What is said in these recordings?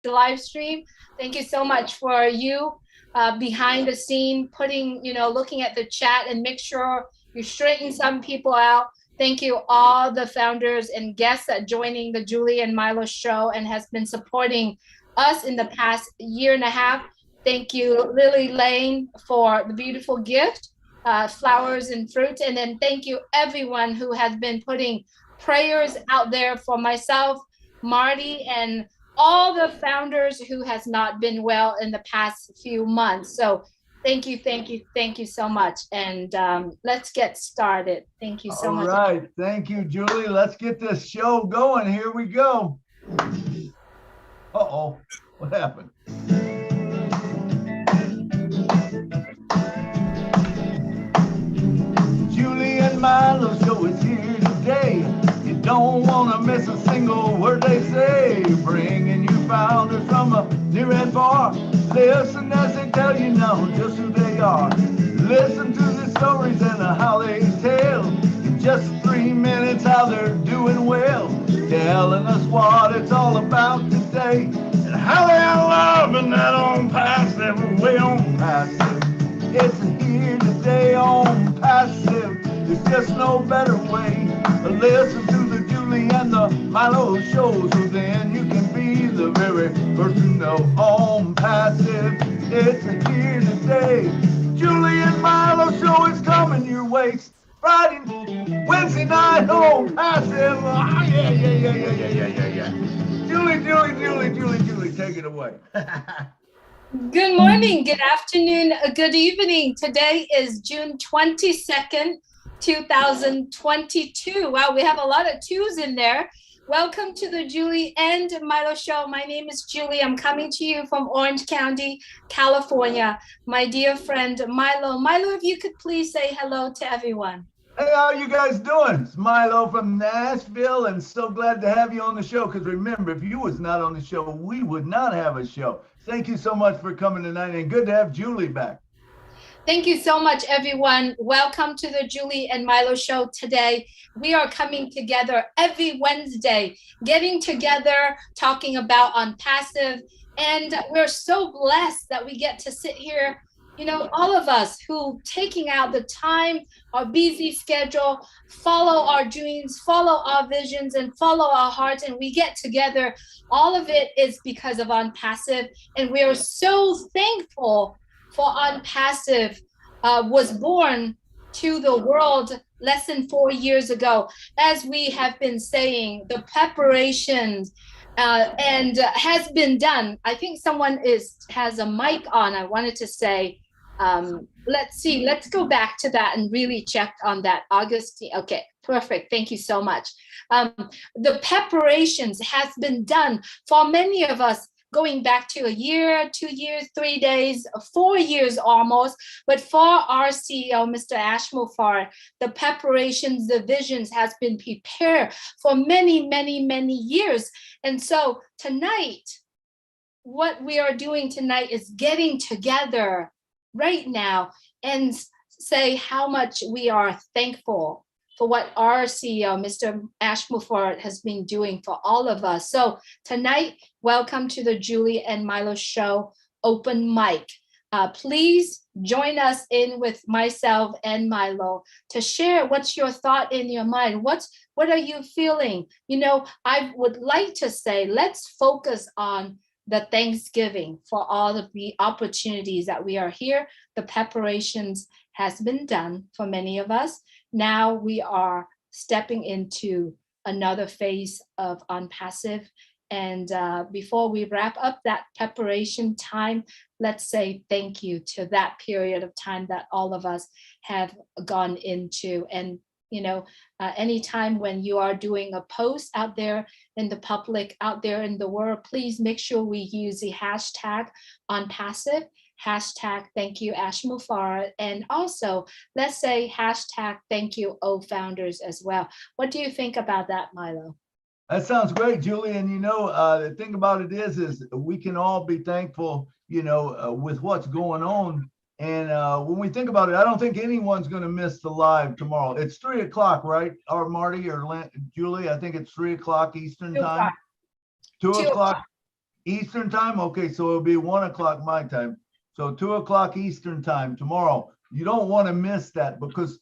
the live stream. Thank you so much for you behind the scene, putting, looking at the chat and make sure you straighten some people out. Thank you, all the founders and guests that joining the Julie and Milo show and has been supporting us in the past year and a half. Thank you, Lily Lane, for the beautiful gift, flowers and fruit. And then thank you, everyone who has been putting prayers out there for myself, Marty, and all the founders who has not been well in the past few months. So thank you so much. And let's get started. Thank you so much. All right. Thank you, Julie. Let's get this show going. Here we go. Uh-oh. What happened? Julie and Milo show is here today. You don't want to miss a single word they say. Bringing you founders from near and far. Listen as they tell you now just who they are. Listen to the stories and how they tell. In just 3 minutes how they're doing well. Telling us what it's all about today. And how they are loving that Onpassive, way Onpassive. It's here today on Passive. There's just no better way. Listen to the Julie and the Milo show, so then you can be the very first to know. On Passive, it's here today. Julie and Milo show is coming your way. Friday, Wednesday night on Passive. Oh, yeah. Julie, take it away. Good morning, good afternoon, good evening. Today is June 22nd, 2022. Wow, we have a lot of twos in there. Welcome to the Julie and Milo show. My name is Julie. I'm coming to you from Orange County, California. My dear friend Milo. Milo, if you could please say hello to everyone. Hey, how you guys doing? It's Milo from Nashville, and so glad to have you on the show. Because remember, if you was not on the show, we would not have a show. Thank you so much for coming tonight, and good to have Julie back. Thank you so much, everyone. Welcome to the Julie and Milo show today. We are coming together every Wednesday, getting together, talking about Onpassive, and we're so blessed that we get to sit here, all of us who taking out the time, our busy schedule, follow our dreams, follow our visions, and follow our hearts, and we get together. All of it is because of Onpassive, and we are so thankful for Onpassive. Was born to the world less than 4 years ago. As we have been saying, the preparations and has been done. I think someone has a mic on. I wanted to say, let's go back to that and really check on that. Augustine, okay, perfect. Thank you so much. The preparations has been done for many of us, going back to a year, 2 years, 3 days, 4 years almost. But for our CEO, Mr. Ashmulfar, the preparations, the visions has been prepared for many, many, many years. And so tonight, what we are doing tonight is getting together right now and say how much we are thankful for what our CEO, Mr. Ashmulfar, has been doing for all of us. So tonight, welcome to the Julie and Milo show open mic. Please join us in with myself and Milo to share what's your thought in your mind. What are you feeling? I would like to say, let's focus on the Thanksgiving for all of the opportunities that we are here. The preparations has been done for many of us. Now we are stepping into another phase of Onpassive. And before we wrap up that preparation time, let's say thank you to that period of time that all of us have gone into. And anytime when you are doing a post out there in the public, out there in the world, please make sure we use the hashtag Onpassive, hashtag thank you Ashmulfar, and also let's say hashtag thank you O-Founders as well. What do you think about that, Milo? That sounds great, Julie. And the thing about it is we can all be thankful, with what's going on. And when we think about it, I don't think anyone's going to miss the live tomorrow. It's 3 o'clock, right? Or Marty or Julie, I think it's 3 o'clock Eastern time. 2 o'clock Eastern time? Okay, so it'll be 1 o'clock my time. So 2 o'clock Eastern time tomorrow. You don't want to miss that because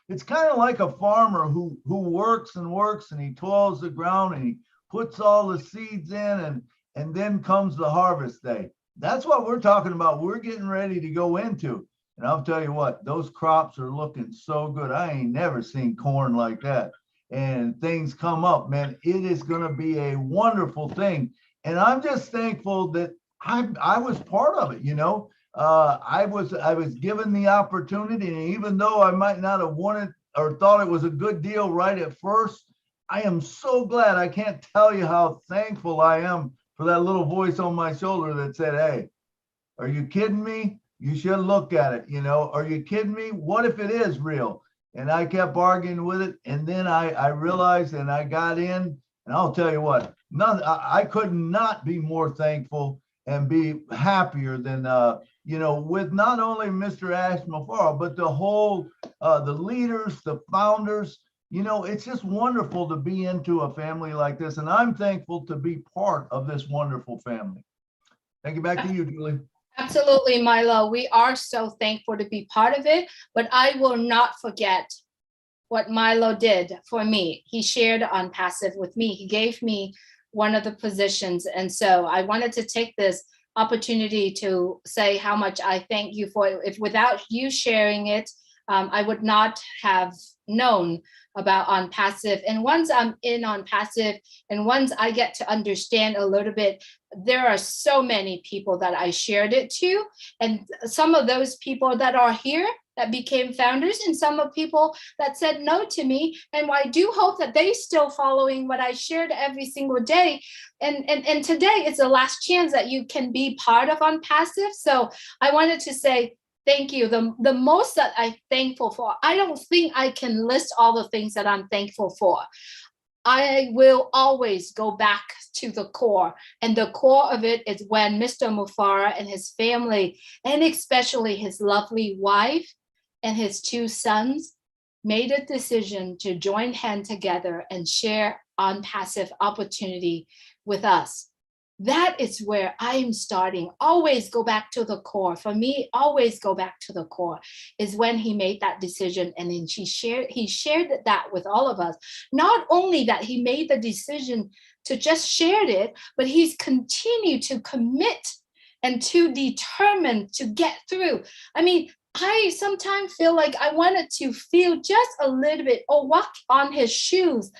it's kind of like a farmer who works and works and he toils the ground and he puts all the seeds in and then comes the harvest day. That's what we're talking about. We're getting ready to go into. And I'll tell you what, those crops are looking so good. I ain't never seen corn like that. And things come up, man. It is going to be a wonderful thing. And I'm just thankful that I was part of it, you know. I was given the opportunity, and even though I might not have wanted or thought it was a good deal right at first, I am so glad. I can't tell you how thankful I am for that little voice on my shoulder that said, "Hey, are you kidding me? You should look at it. You know, are you kidding me? What if it is real?" And I kept arguing with it, and then I realized, and I got in. And I'll tell you what, I could not be more thankful and be happier than you know, with not only Mr. Ashmafara, but the whole the leaders, the founders. You know, it's just wonderful to be into a family like this, and I'm thankful to be part of this wonderful family. Thank you. Back to you, Julie. Absolutely, Milo. We are so thankful to be part of it, but I will not forget what Milo did for me. He shared Onpassive with me. He gave me one of the positions. And so I wanted to take this opportunity to say how much I thank you for it. If without you sharing it, I would not have known about Onpassive. And once I'm in Onpassive and once I get to understand a little bit, there are so many people that I shared it to. And some of those people that are here that became founders, and some of people that said no to me. And I do hope that they still following what I shared every single day. And today is the last chance that you can be part of Onpassive. So I wanted to say thank you. The most that I'm thankful for, I don't think I can list all the things that I'm thankful for. I will always go back to the core. And the core of it is when Mr. Mufara and his family, and especially his lovely wife and his two sons, made a decision to join hands together and share Onpassive opportunity with us. That is where I'm starting. Always go back to the core. For me, always go back to the core is when he made that decision. And then he shared that with all of us. Not only that he made the decision to just share it, but he's continued to commit and to determine to get through. I mean, I sometimes feel like I wanted to feel just a little bit or walk on his shoes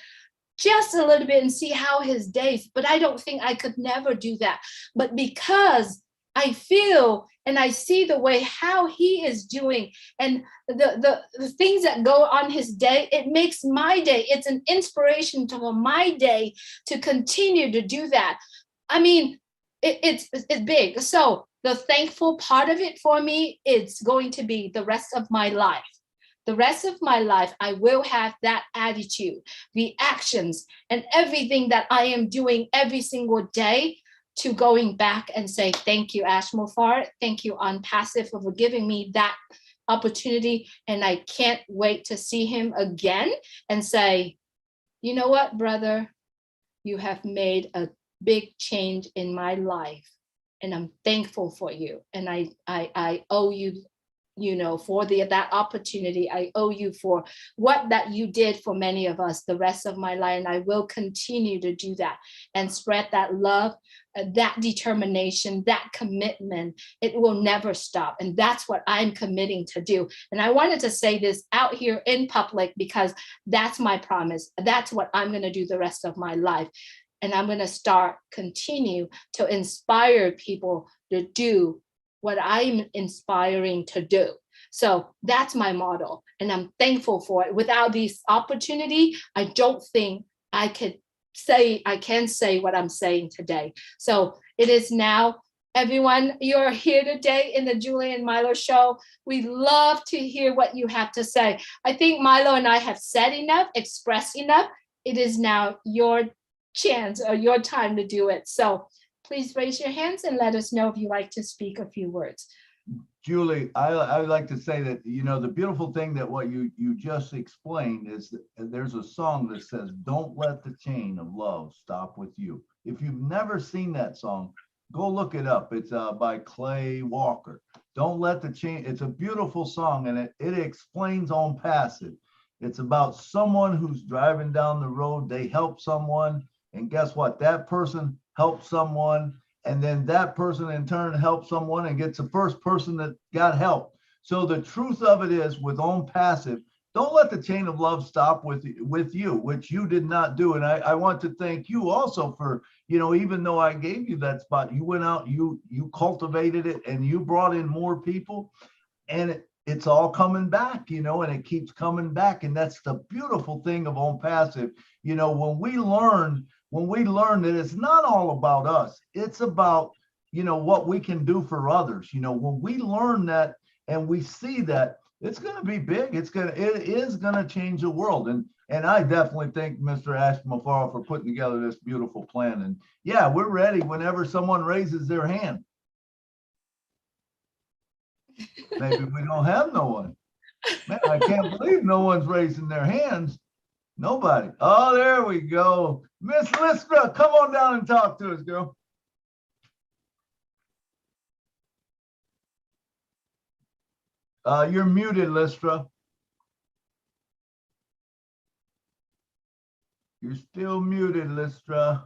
just a little bit and see how his days, but I don't think I could never do that. But because I feel and I see the way how he is doing and the things that go on his day, it makes my day, it's an inspiration to my day to continue to do that. I mean, it's big. So the thankful part of it for me, it's going to be the rest of my life. The rest of my life, I will have that attitude, the actions, and everything that I am doing every single day to going back and say, thank you, Ashmofar. Thank you, Onpassive, for giving me that opportunity. And I can't wait to see him again and say, you know what, brother, you have made a big change in my life. And I'm thankful for you. And I owe you, you know, for that opportunity. I owe you for what that you did for many of us the rest of my life. And I will continue to do that and spread that love, that determination, that commitment. It will never stop. And that's what I'm committing to do. And I wanted to say this out here in public because that's my promise. That's what I'm going to do the rest of my life. And I'm going to continue to inspire people to do what I'm inspiring to do. So that's my model. And I'm thankful for it. Without this opportunity, I don't think I can say what I'm saying today. So it is now, everyone, you're here today in the Julie and Milo show. We love to hear what you have to say. I think Milo and I have said enough, expressed enough. It is now your chance or your time to do it. So please raise your hands and let us know if you like to speak a few words. Julie, I would like to say that, you know, the beautiful thing that what you just explained is that there's a song that says, don't let the chain of love stop with you. If you've never seen that song, Go look it up. It's by Clay Walker. Don't let the change. It's a beautiful song, and it explains Onpassive. It's about someone who's driving down the road. They help someone, and guess what? That person helps someone, and then that person in turn helps someone and gets the first person that got help. So the truth of it is, with Onpassive, don't let the chain of love stop with you, which you did not do. And I want to thank you also for, even though I gave you that spot, you went out, you cultivated it, and you brought in more people, and it's all coming back, and it keeps coming back. And that's the beautiful thing of Onpassive. When we learn that it's not all about us, it's about, what we can do for others. When we learn that and we see that, it's going to be big. It is going to change the world. And I definitely thank Mr. Ashmafara for putting together this beautiful plan. And yeah, we're ready whenever someone raises their hand. Maybe we don't have no one. Man, I can't believe no one's raising their hands. Nobody. Oh, there we go. Miss Listra, come on down and talk to us, girl. You're muted, Listra. You're still muted, Listra.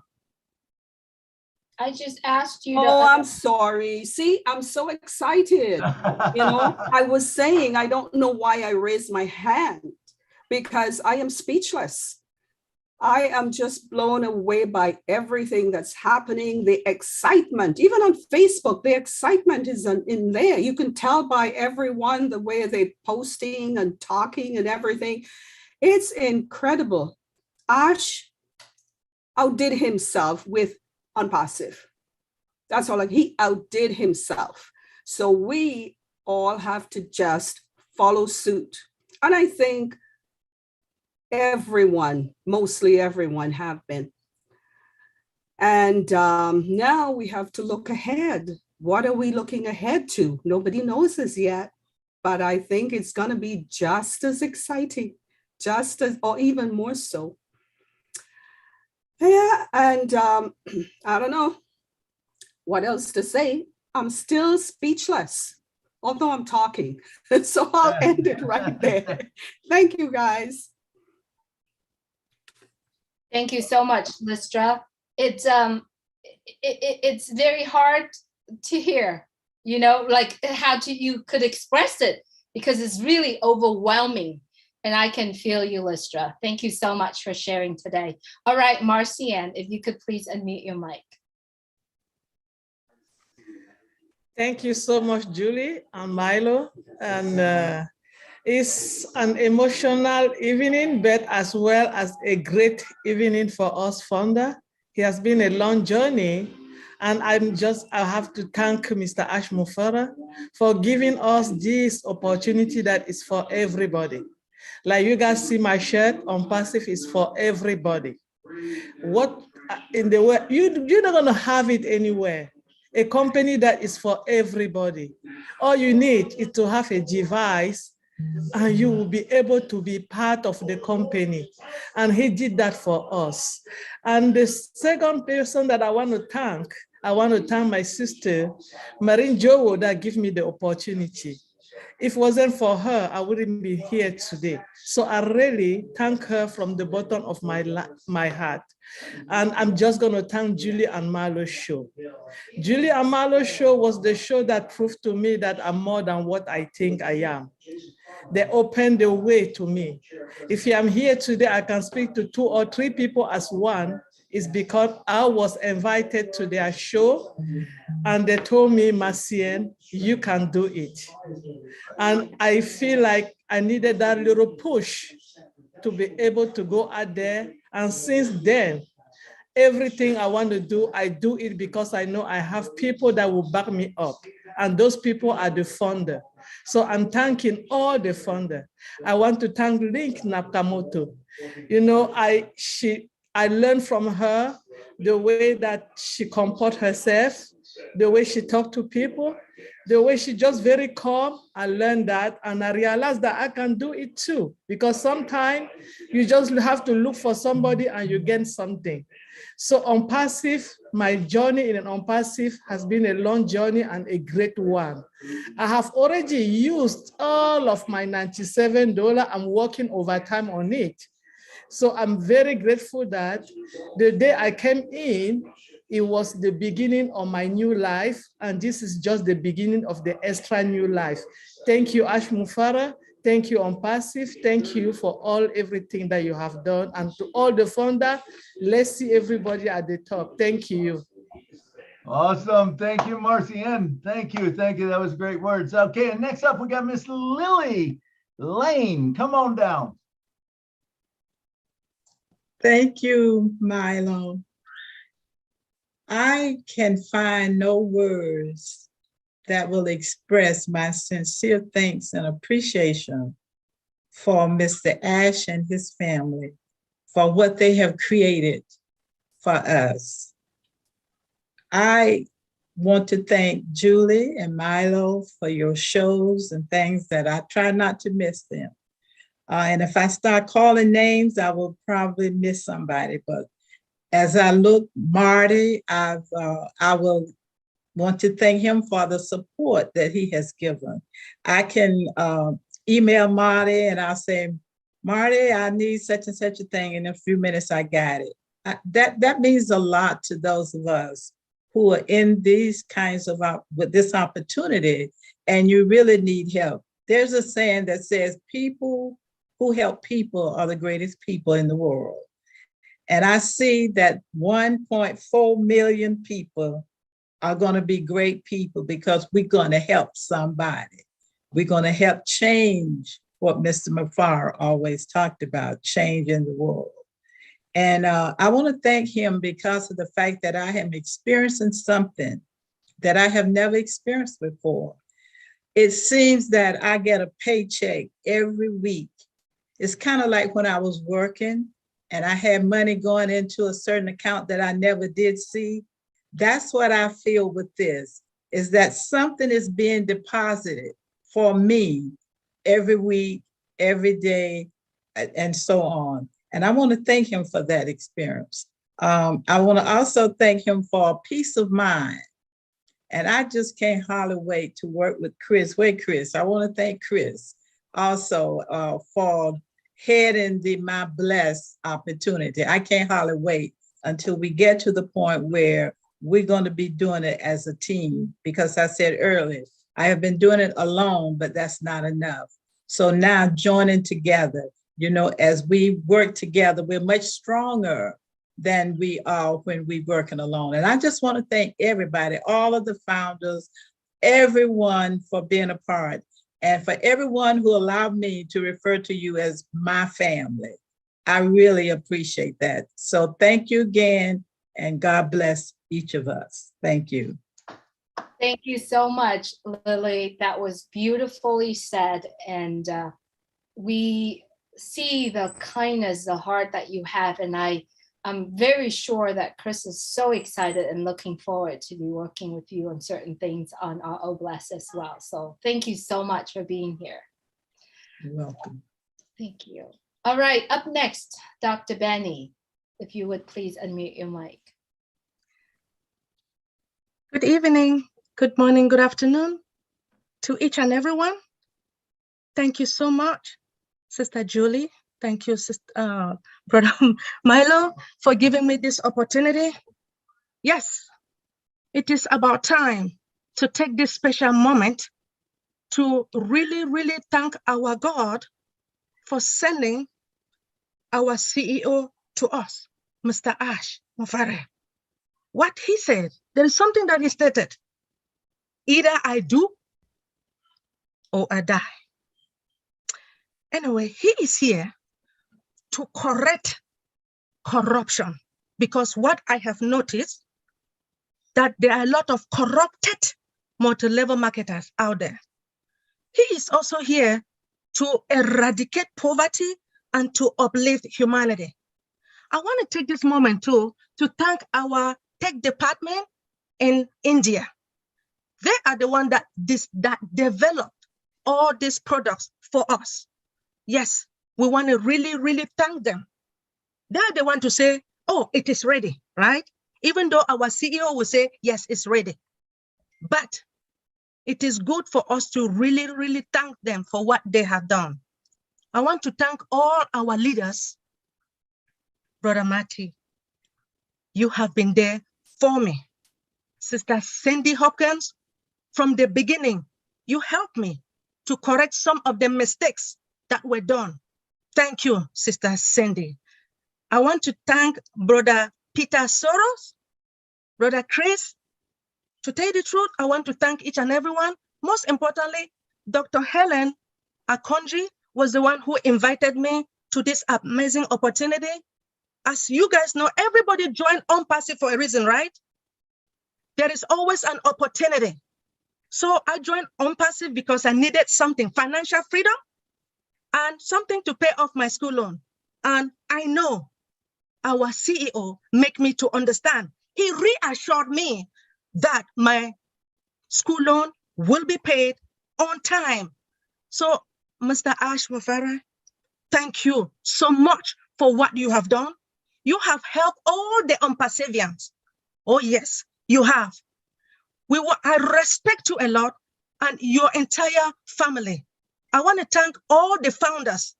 I just asked you. I'm sorry. See, I'm so excited. I was saying, I don't know why I raised my hand, because I am speechless. I am just blown away by everything that's happening, the excitement, even on Facebook, the excitement is in there. You can tell by everyone, the way they're posting and talking and everything. It's incredible. Ash outdid himself with Onpassive. That's all. He outdid himself. So we all have to just follow suit. And I think everyone, mostly everyone, have been. And now we have to look ahead. What are we looking ahead to? Nobody knows this yet, but I think it's going to be just as exciting, just as, or even more so. Yeah, and I don't know what else to say. I'm still speechless, although I'm talking. So I'll end it right there. Thank you, guys. Thank you so much, Listra. It's very hard to hear, like how you could express it, because it's really overwhelming. And I can feel you, Listra. Thank you so much for sharing today. All right, Marcianne, if you could please unmute your mic. Thank you so much, Julie and Milo. And it's an emotional evening, but as well as a great evening for us founder. It has been a long journey. And I have to thank Mr. Ashmafara for giving us this opportunity that is for everybody. Like you guys see my shirt, Onpassive is for everybody. What in the way, you're not gonna have it anywhere. A company that is for everybody. All you need is to have a device and you will be able to be part of the company. And he did that for us. And the second person that I want to thank my sister, Marin Jowo, that gave me the opportunity. If it wasn't for her, I wouldn't be here today. So I really thank her from the bottom of my heart. And I'm just going to thank Julie and Milo show. Julie and Milo show was the show that proved to me that I'm more than what I think I am. They opened the way to me. If I'm here today, I can speak to 2 or 3 people as one, is because I was invited to their show and they told me, Marcianne, you can do it. And I feel like I needed that little push to be able to go out there. And since then, everything I want to do, I do it because I know I have people that will back me up. And those people are the founder. So I'm thanking all the founder. I want to thank Link Nakamoto. I learned from her the way that she comport herself, the way she talked to people, the way she just very calm. I learned that and I realized that I can do it too, because sometimes you just have to look for somebody and you get something. So Onpassive, my journey in an Onpassive has been a long journey and a great one. I have already used all of my $97. I'm working overtime on it. So I'm very grateful that the day I came in, it was the beginning of my new life. And this is just the beginning of the extra new life. Thank you, Ash Mufara. Thank you, Onpassive. Thank you for everything that you have done. And to all the founder, let's see everybody at the top. Thank you. Awesome. Thank you, Marcienne. Thank you. Thank you. That was great words. Okay, and next up, we got Miss Lily Lane. Come on down. Thank you, Milo. I can find no words that will express my sincere thanks and appreciation for Mr. Ash and his family for what they have created for us. I want to thank Julie and Milo for your shows and things that I try not to miss them. And if I start calling names, I will probably miss somebody. But as I look, Marty, I will want to thank him for the support that he has given. I can email Marty and I'll say, Marty, I need such and such a thing. In a few minutes, I got it. That means a lot to those of us who are in these kinds of, with this opportunity, and you really need help. There's a saying that says, people who help people are the greatest people in the world. And I see that 1.4 million people are going to be great people because we're going to help somebody. We're going to help change what Mr. Mufara always talked about, change in the world. And I want to thank him because of the fact that I am experiencing something that I have never experienced before. It seems that I get a paycheck every week. It's kind of like when I was working and I had money going into a certain account that I never did see. That's what I feel with this, is that something is being deposited for me every week, every day, and so on. And I want to thank him for that experience. I want to also thank him for peace of mind. And I just can't hardly wait to work with Chris. Wait, Chris, I want to thank Chris also for heading the My Blessed opportunity. I can't hardly wait until we get to the point where we're going to be doing it as a team, because I said earlier, I have been doing it alone, but that's not enough. So now joining together, you know, as we work together, we're much stronger than we are when we're working alone. And I just want to thank everybody, all of the founders, everyone for being a part, and for everyone who allowed me to refer to you as my family. I really appreciate that. So thank you again, and God bless each of us. Thank you. Thank you so much, Lily. That was beautifully said. And we see the kindness, the heart that you have. And I'm very sure that Chris is so excited and looking forward to be working with you on certain things on our Oblast as well. So thank you so much for being here. You're welcome. Thank you. All right, up next, Dr. Benny, if you would please unmute your mic. Good evening, good morning, good afternoon to each and everyone. Thank you so much, Sister Julie. Thank you, Brother Milo, for giving me this opportunity. Yes, it is about time to take this special moment to really, really thank our God for sending our CEO to us, Mr. Ash Mufara. What he said, there is something that he stated: either I do or I die. Anyway, he is here to correct corruption, because what I have noticed, that there are a lot of corrupted multi-level marketers out there. He is also here to eradicate poverty and to uplift humanity. I want to take this moment to thank our tech department in India. They are the one that developed all these products for us. Yes, we want to really, really thank them. They are the one to say, oh, it is ready, right? Even though our CEO will say, yes, it's ready. But it is good for us to really, really thank them for what they have done. I want to thank all our leaders. Brother Matty, you have been there for me. Sister Cindy Hopkins, from the beginning, you helped me to correct some of the mistakes that were done. Thank you, Sister Cindy. I want to thank Brother Peter Soros, Brother Chris. To tell you the truth, I want to thank each and everyone. Most importantly, Dr. Helen Akonji was the one who invited me to this amazing opportunity. As you guys know, everybody joined Onpassive for a reason, right? There is always an opportunity. So I joined Onpassive because I needed something, financial freedom and something to pay off my school loan. And I know our CEO make me to understand. He reassured me that my school loan will be paid on time. So, Mr. Ash Mafara, thank you so much for what you have done. You have helped all the Onpassivians. Oh yes, you have. I respect you a lot and your entire family. I want to thank all the founders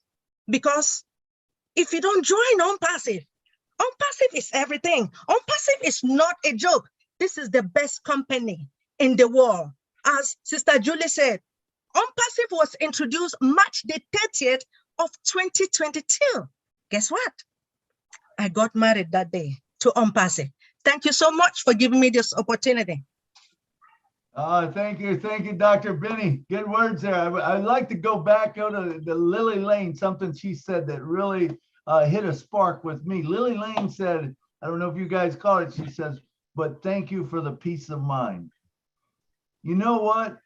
because if you don't join Onpassive, Onpassive is everything. Onpassive is not a joke. This is the best company in the world. As Sister Julie said, Onpassive was introduced March the 30th of 2022. Guess what? I got married that day to Onpassive. Thank you so much for giving me this opportunity. Thank you, Dr. Benny. Good words there. I'd like to go back to the Lily Lane, something she said that really hit a spark with me. Lily Lane said, I don't know if you guys caught it, she says, but thank you for the peace of mind. You know what?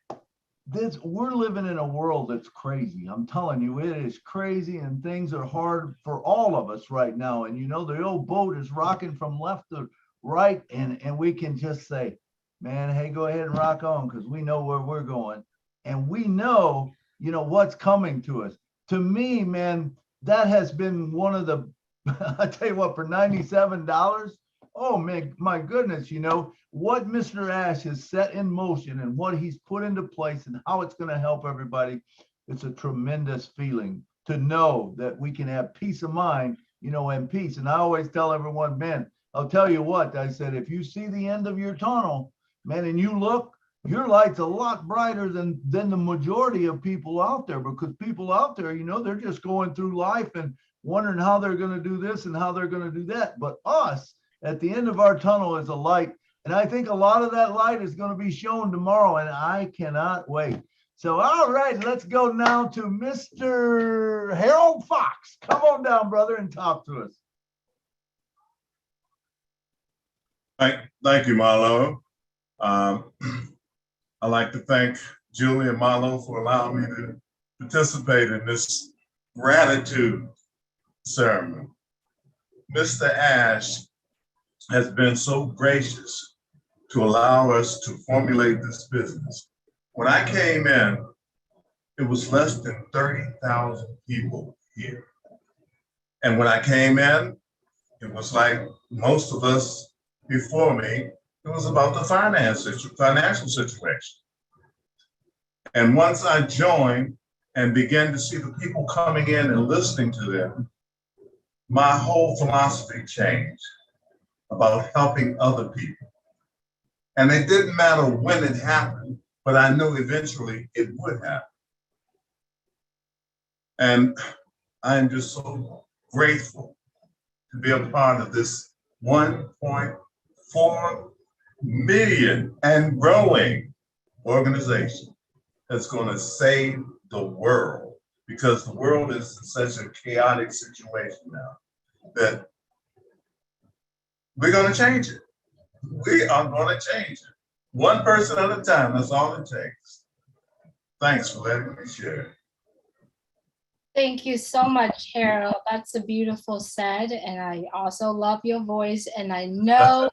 We're living in a world that's crazy. I'm telling you, it is crazy and things are hard for all of us right now. And you know, the old boat is rocking from left to right, and we can just say, man, hey, go ahead and rock on because we know where we're going. And we know, you know, what's coming to us. To me, man, that has been one of the, I tell you what, for $97, oh man, my goodness, you know, what Mr. Ash has set in motion and what he's put into place and how it's going to help everybody. It's a tremendous feeling to know that we can have peace of mind, you know, and peace. And I always tell everyone, man, I'll tell you what, I said, if you see the end of your tunnel, man, and you look, your light's a lot brighter than the majority of people out there, because people out there, you know, they're just going through life and wondering how they're going to do this and how they're going to do that. But us, at the end of our tunnel is a light. And I think a lot of that light is going to be shown tomorrow, and I cannot wait. So, all right, let's go now to Mr. Harold Fox. Come on down, brother, and talk to us. Thank you, Milo. I'd like to thank Julie and Milo for allowing me to participate in this gratitude ceremony. Mr. Ash has been so gracious to allow us to formulate this business. When I came in, it was less than 30,000 people here. And when I came in, it was like most of us before me, it was about the financial situation. And once I joined and began to see the people coming in and listening to them, my whole philosophy changed about helping other people. And it didn't matter when it happened, but I knew eventually it would happen. And I am just so grateful to be a part of this 1.4 million and growing organization that's going to save the world, because the world is in such a chaotic situation now that we're going to change it. We are going to change it. One person at a time, that's all it takes. Thanks for letting me share. Thank you so much, Harold. That's a beautiful said. And I also love your voice. And I know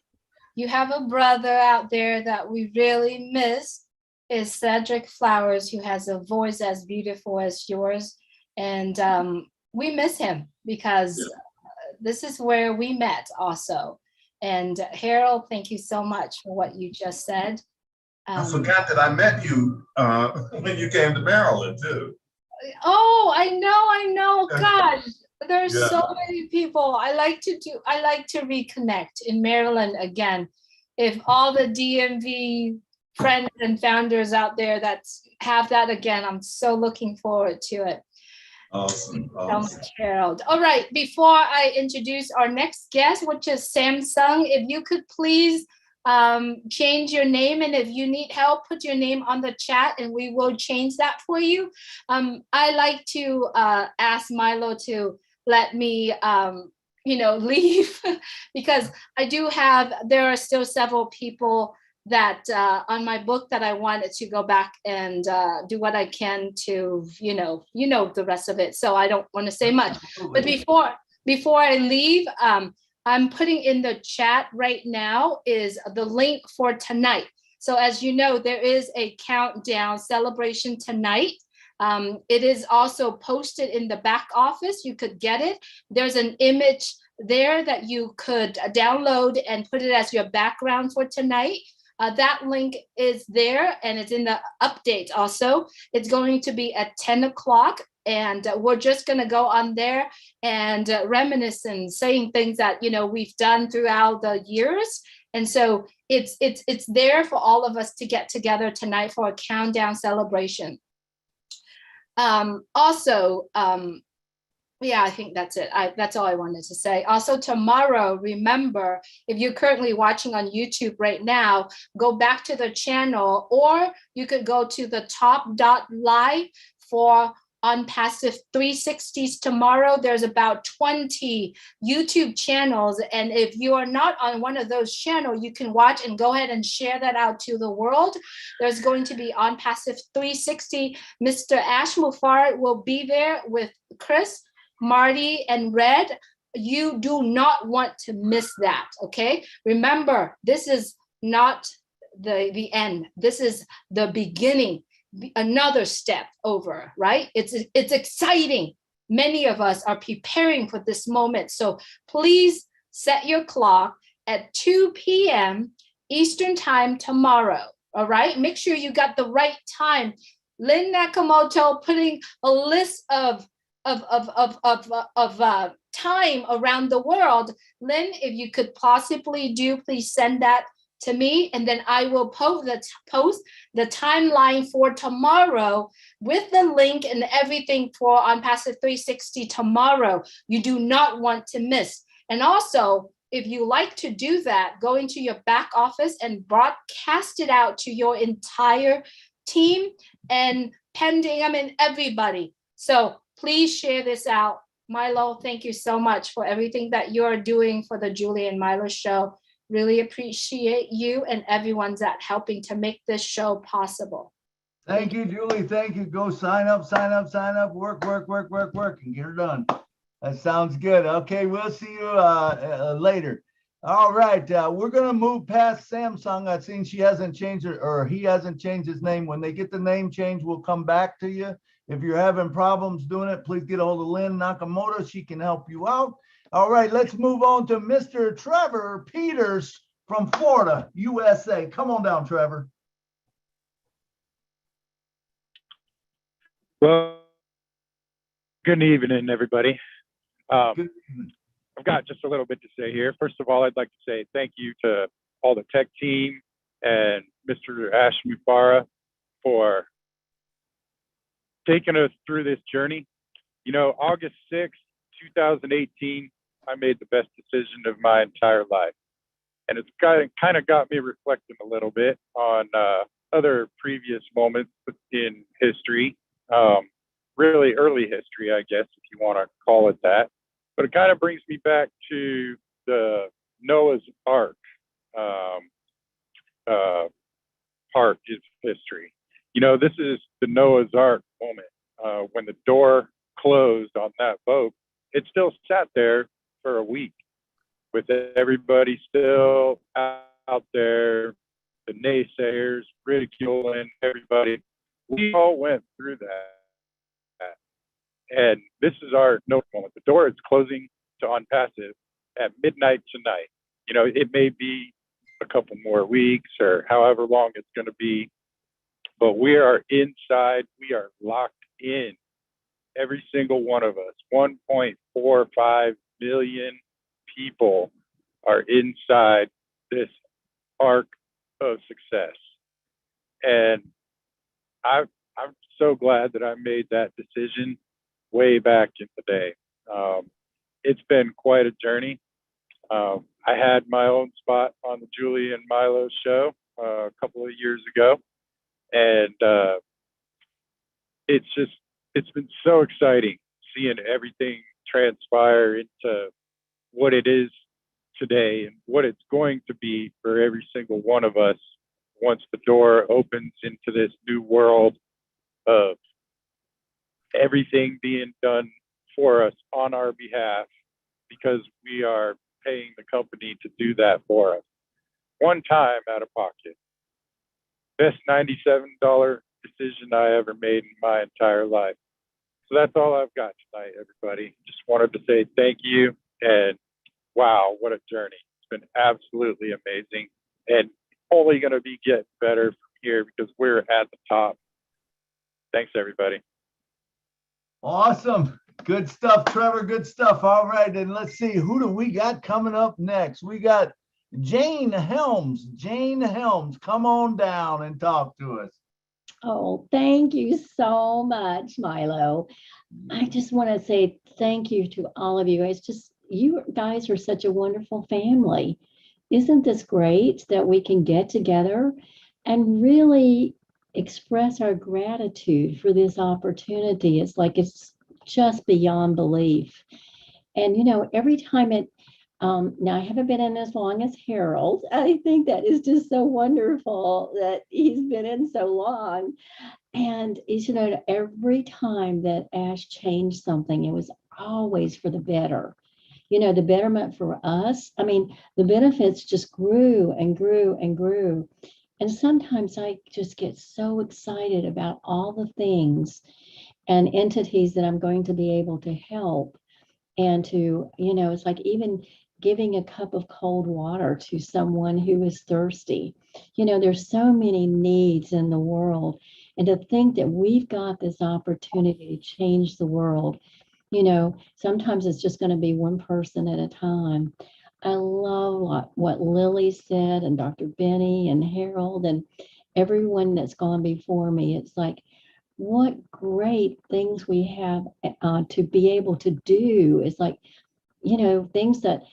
you have a brother out there that we really miss, is Cedric Flowers, who has a voice as beautiful as yours. And we miss him because this is where we met also. And Harold, thank you so much for what you just said. I forgot that I met you when you came to Maryland too. Oh, I know. Gosh, there's Yeah. so many people. I like to reconnect in Maryland again. If all the DMV friends and founders out there that have that again, I'm so looking forward to it. Awesome. So much, Harold. All right, before I introduce our next guest, which is Samsung, if you could please change your name, and if you need help, put your name on the chat and we will change that for you. I like to ask Milo to let me leave because there are still several people that on my book that I wanted to go back and do what I can to, the rest of it. So I don't want to say much. But before I leave, I'm putting in the chat right now is the link for tonight. So as you know, there is a countdown celebration tonight. It is also posted in the back office. You could get it. There's an image there that you could download and put it as your background for tonight. That link is there and it's in the update also. It's going to be at 10 o'clock. And we're just going to go on there and reminisce and saying things that, we've done throughout the years. And so it's there for all of us to get together tonight for a countdown celebration. Yeah, I think that's it. That's all I wanted to say. Also, tomorrow, remember, if you're currently watching on YouTube right now, go back to the channel, or you could go to the top.live for Onpassive 360s tomorrow. There's about 20 YouTube channels. And if you are not on one of those channels, you can watch and go ahead and share that out to the world. There's going to be Onpassive 360. Mr. Ash Mufar will be there with Chris, Marty, and Red. You do not want to miss that, okay? Remember, this is not the end. This is the beginning. Another step over, right? It's exciting. Many of us are preparing for this moment. So please set your clock at 2 p.m. Eastern time tomorrow. All right. Make sure you got the right time. Lynn Nakamoto putting a list of time around the world. Lynn, if you could possibly please send that to me, and then I will post the timeline for tomorrow with the link and everything for Onpassive 360 tomorrow. You do not want to miss. And also, if you like to do that, go into your back office and broadcast it out to your entire team and everybody. So please share this out. Milo, thank you so much for everything that you're doing for the Julie and Milo show. Really appreciate you and everyone's at helping to make this show possible. Thank you, Julie. Thank you. Go sign up, work, and get her done. That sounds good. Okay, we'll see you later. All right, we're gonna move past Samsung. I've seen she hasn't changed it, or he hasn't changed his name. When they get the name change, we'll come back to you. If you're having problems doing it, please get a hold of Lynn Nakamoto. She can help you out. All right, let's move on to Mr. Trevor Peters from Florida, USA. Come on down, Trevor. Well, good evening, everybody. I've got just a little bit to say here. First of all, I'd like to say thank you to all the tech team and Mr. Ash Mufara for taking us through this journey. August 6th, 2018, I made the best decision of my entire life. And it's kind of got me reflecting a little bit on other previous moments in history, really early history, I guess, if you want to call it that. But it kind of brings me back to the Noah's Ark part of history. This is the Noah's Ark moment. When the door closed on that boat, it still sat there for a week with everybody still out there, the naysayers, ridiculing everybody. We all went through that. And this is our Noah moment. The door is closing to Onpassive at midnight tonight. You know, it may be a couple more weeks or however long it's going to be, but we are inside. We are locked in. Every single one of us, 1.45 million people are inside this arc of success. And I'm so glad that I made that decision way back in the day. It's been quite a journey. I had my own spot on the Julie and Milo show a couple of years ago. And it's been so exciting seeing everything transpire into what it is today and what it's going to be for every single one of us once the door opens into this new world of everything being done for us on our behalf, because we are paying the company to do that for us. One time out of pocket. Best $97 decision I ever made in my entire life. So that's all I've got tonight, everybody. Just wanted to say thank you, and wow, what a journey. It's been absolutely amazing, and only going to be getting better from here because we're at the top. Thanks, everybody. Awesome. Good stuff, Trevor. Good stuff. All right. And let's see, who do we got coming up next? We got Jane Helms. Jane Helms, come on down and talk to us. Oh, thank you so much, Milo. I just want to say thank you to all of you. It's just, you guys are such a wonderful family. Isn't this great that we can get together and really express our gratitude for this opportunity? It's like, it's just beyond belief. And, you know, every time now I haven't been in as long as Harold. I think that is just so wonderful that he's been in so long. And you know, every time that Ash changed something, it was always for the better. You know, the betterment for us. I mean, the benefits just grew and grew and grew. And sometimes I just get so excited about all the things and entities that I'm going to be able to help. And to, you know, it's like even giving a cup of cold water to someone who is thirsty. You know, there's so many needs in the world. And to think that we've got this opportunity to change the world, you know, sometimes it's just going to be one person at a time. I love what Lily said, and Dr. Benny and Harold and everyone that's gone before me. It's like, what great things we have to be able to do. It's like, you know, things that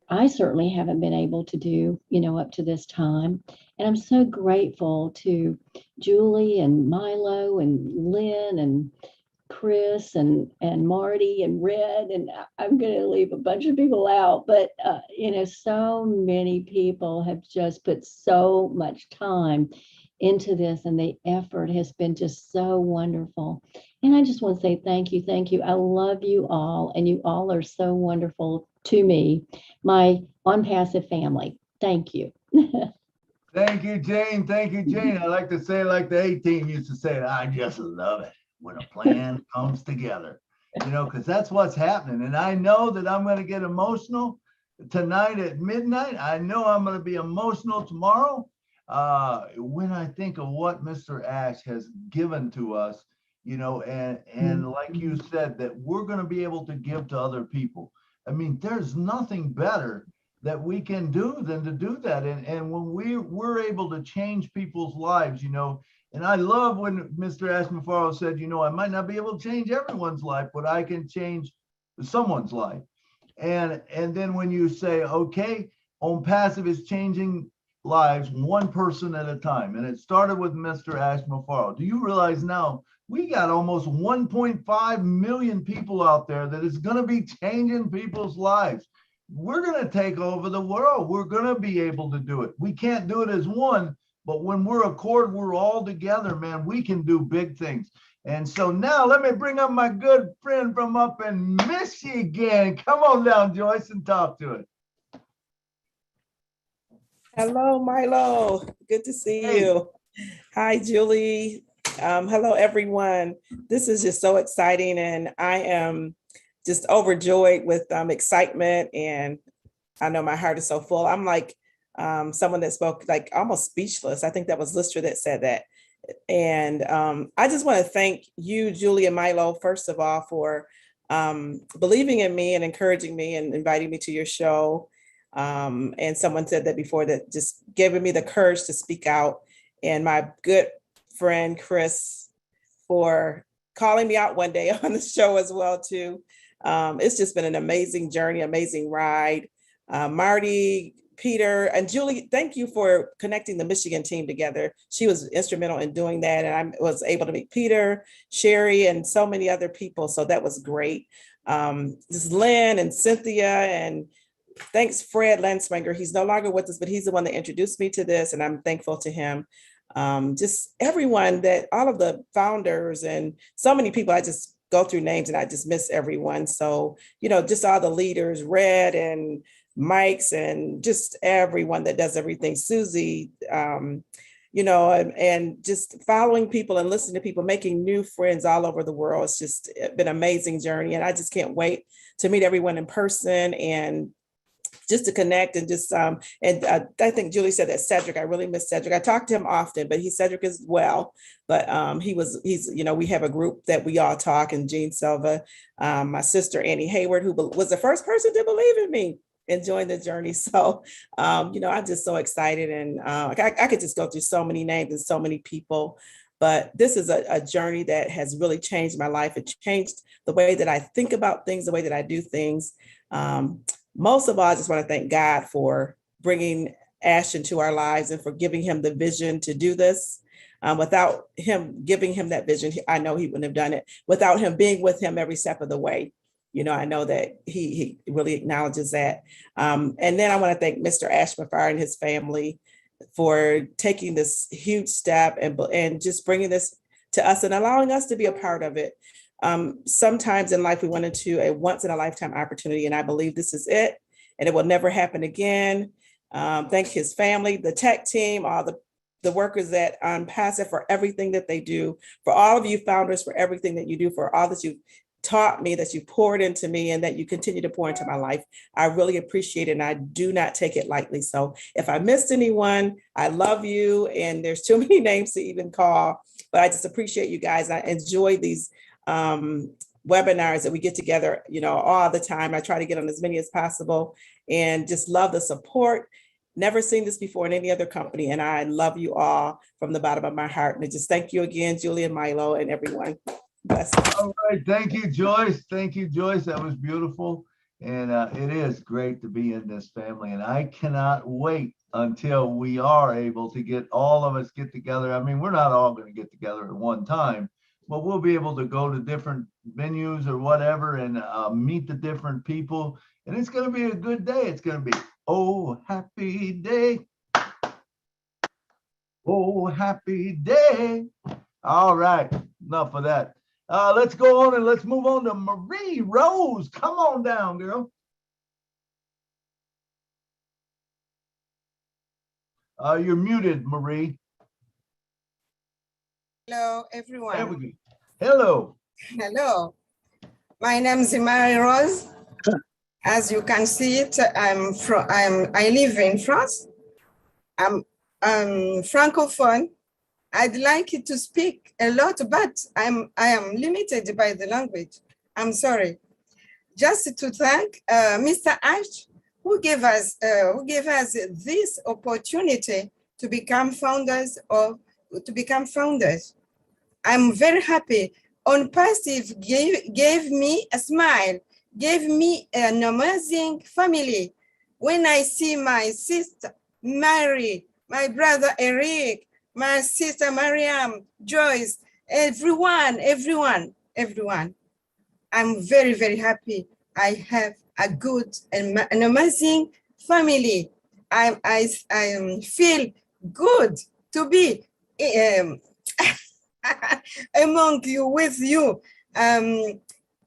I certainly haven't been able to do, you know, up to this time. And I'm so grateful to Julie and Milo and Lynn and Chris and Marty and Red, and I'm going to leave a bunch of people out, but you know, so many people have just put so much time into this, and the effort has been just so wonderful. And I just want to say thank you, thank you. I love you all, and you all are so wonderful to me, my Onpassive family. Thank you. Thank you, Jane. Thank you, Jane. I like to say, like the A-Team used to say, I just love it when a plan comes together, you know, because that's what's happening. And I know that I'm going to get emotional tonight at midnight. I know I'm going to be emotional tomorrow when I think of what Mr. Ash has given to us, you know, and like you said, that we're going to be able to give to other people. I mean, there's nothing better that we can do than to do that. And when we're able to change people's lives, you know, and I love when Mr. Ashmafaro said, you know, I might not be able to change everyone's life, but I can change someone's life. And then when you say, okay, Onpassive is changing lives one person at a time. And it started with Mr. Ashmafaro. Do you realize now we got almost 1.5 million people out there that is going to be changing people's lives? We're going to take over the world. We're going to be able to do it. We can't do it as one, but when we're accord, we're all together, man, we can do big things. And so now let me bring up my good friend from up in Michigan. Come on down, Joyce, and talk to it. Hello, Milo. Good to see you. Hi, Julie. Hello, everyone. This is just so exciting, and I am just overjoyed with excitement, and I know my heart is so full. I'm like someone that spoke like almost speechless. I think that was Lister that said that. And I just want to thank you, Julie and Milo, first of all, for believing in me and encouraging me and inviting me to your show. And someone said that before, that just giving me the courage to speak out. And my good friend, Chris, for calling me out one day on the show as well, too. It's just been an amazing journey, amazing ride. Marty, Peter, and Julie, thank you for connecting the Michigan team together. She was instrumental in doing that. And I was able to meet Peter, Sherry, and so many other people. So that was great. Just Lynn and Cynthia, and thanks, Fred Lanswanger. He's no longer with us, but he's the one that introduced me to this, and I'm thankful to him. Just everyone, that all of the founders and so many people, I just go through names and I just miss everyone. So, just all the leaders, Red and Mike's, and just everyone that does everything, Susie, and just following people and listening to people, making new friends all over the world. It's just been an amazing journey. And I just can't wait to meet everyone in person and just to connect and just, I think Julie said that Cedric, I really miss Cedric. I talk to him often, but Cedric as well. But he's, we have a group that we all talk, and Jean Silva, my sister, Annie Hayward, who was the first person to believe in me and join the journey. So, I'm just so excited. And I could just go through so many names and so many people, but this is a journey that has really changed my life. It changed the way that I think about things, the way that I do things. Most of all, I just want to thank God for bringing Ash into our lives and for giving him the vision to do this. Without him giving him that vision, I know he wouldn't have done it. Without him being with him every step of the way, I know that he really acknowledges that. And then I want to thank Mr. Ash Mafar and his family for taking this huge step and just bringing this to us and allowing us to be a part of it. Sometimes in life, we went into a once in a lifetime opportunity, and I believe this is it, and it will never happen again. Thank his family, the tech team, all the workers at Onpassive for everything that they do, for all of you founders, for everything that you do, for all that you've taught me, that you poured into me, and that you continue to pour into my life. I really appreciate it, and I do not take it lightly. So if I missed anyone, I love you, and there's too many names to even call, but I just appreciate you guys. I enjoy these webinars that we get together, all the time. I try to get on as many as possible, and just love the support. Never seen this before in any other company, and I love you all from the bottom of my heart. And I just thank you again, Julie and Milo and everyone. Bless. All right, thank you, Joyce. Thank you, Joyce. That was beautiful, and it is great to be in this family. And I cannot wait until we are able to get all of us get together. I mean, we're not all going to get together at one time, but we'll be able to go to different venues or whatever and meet the different people. And it's going to be a good day. It's going to be, oh, happy day. Oh, happy day. All right, enough of that. Let's go on and let's move on to Marie Rose. Come on down, girl. You're muted, Marie. Hello, everyone. There we go. Hello. Hello. My name is Marie Rose. As you can see it, I live in France. I'm Francophone. I'd like to speak a lot, but I am limited by the language. I'm sorry. Just to thank Mr. Ash, who gave us this opportunity to become founders. I'm very happy. Onpassive gave me a smile, gave me an amazing family. When I see my sister Mary, my brother Eric, my sister Mariam, Joyce, everyone. I'm very, very happy. I have a good and an amazing family. I feel good to be among you, with you.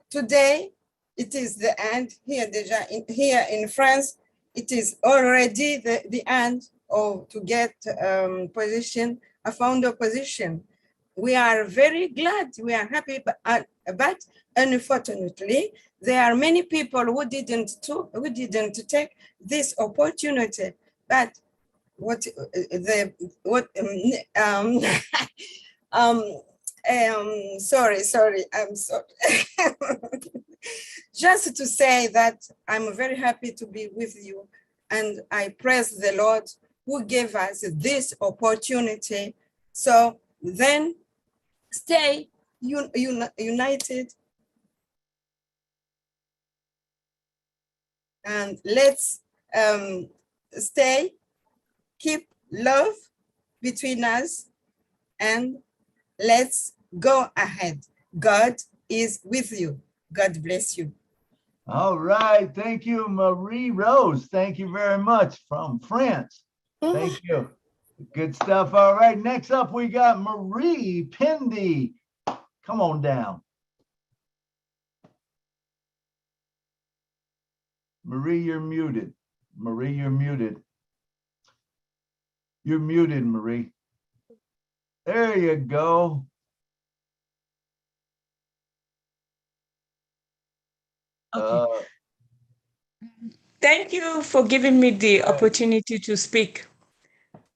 Today, it is the end here in France. It is already the end to get a founder position. We are very glad, we are happy, but But unfortunately, there are many people who didn't take this opportunity. But sorry, I'm sorry. Just to say that I'm very happy to be with you, and I praise the Lord who gave us this opportunity. So then stay united, and let's keep love between us, and let's go ahead. God is with you. God bless you. All right. Thank you, Marie Rose. Thank you very much from France. Thank you. Good stuff. All right. Next up, we got Marie Pindy. Come on down. Marie, you're muted. Marie, you're muted. You're muted, Marie. There you go. Okay. Thank you for giving me the opportunity to speak.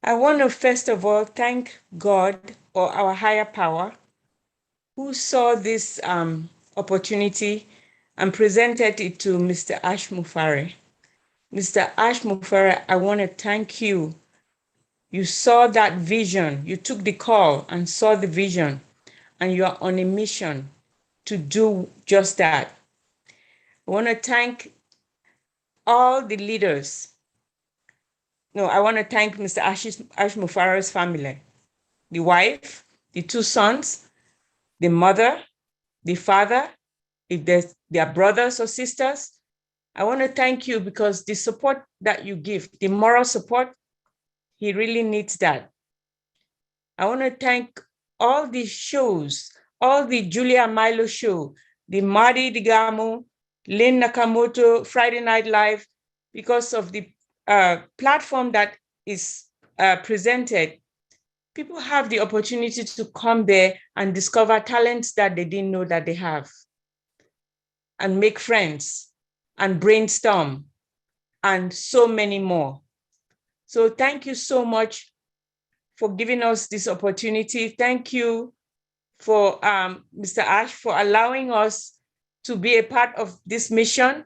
I want to first of all thank God or our higher power who saw this opportunity and presented it to Mr. Ash Mufare. Mr. Ash Mufare, I want to thank you. You saw that vision. You took the call and saw the vision, and you are on a mission to do just that. I want to thank all the leaders. No, I want to thank Mr. Ash Mufare's family, the wife, the two sons, the mother, the father, if their brothers or sisters. I want to thank you because the support that you give, the moral support, he really needs that. I want to thank all the shows, all the Julia Milo show, the Madi Digamo, Lynn Nakamoto, Friday Night Live, because of the platform that is presented. People have the opportunity to come there and discover talents that they didn't know that they have, and make friends and brainstorm and so many more. So thank you so much for giving us this opportunity. Thank you for Mr. Ash for allowing us to be a part of this mission.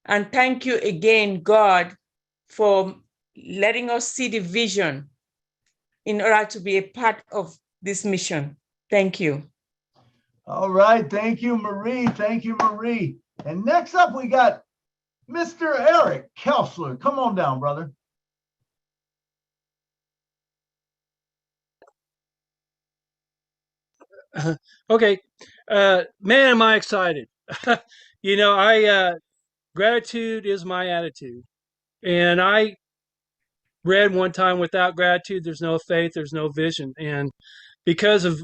And thank you again, God, for letting us see the vision in order to be a part of this mission. Thank you. All right. Thank you, Marie. Thank you, Marie. And next up, we got Mr. Eric Kelsler. Come on down, brother. Okay, man, am I excited. You know, gratitude is my attitude. And I read one time, without gratitude, there's no faith, there's no vision. And because of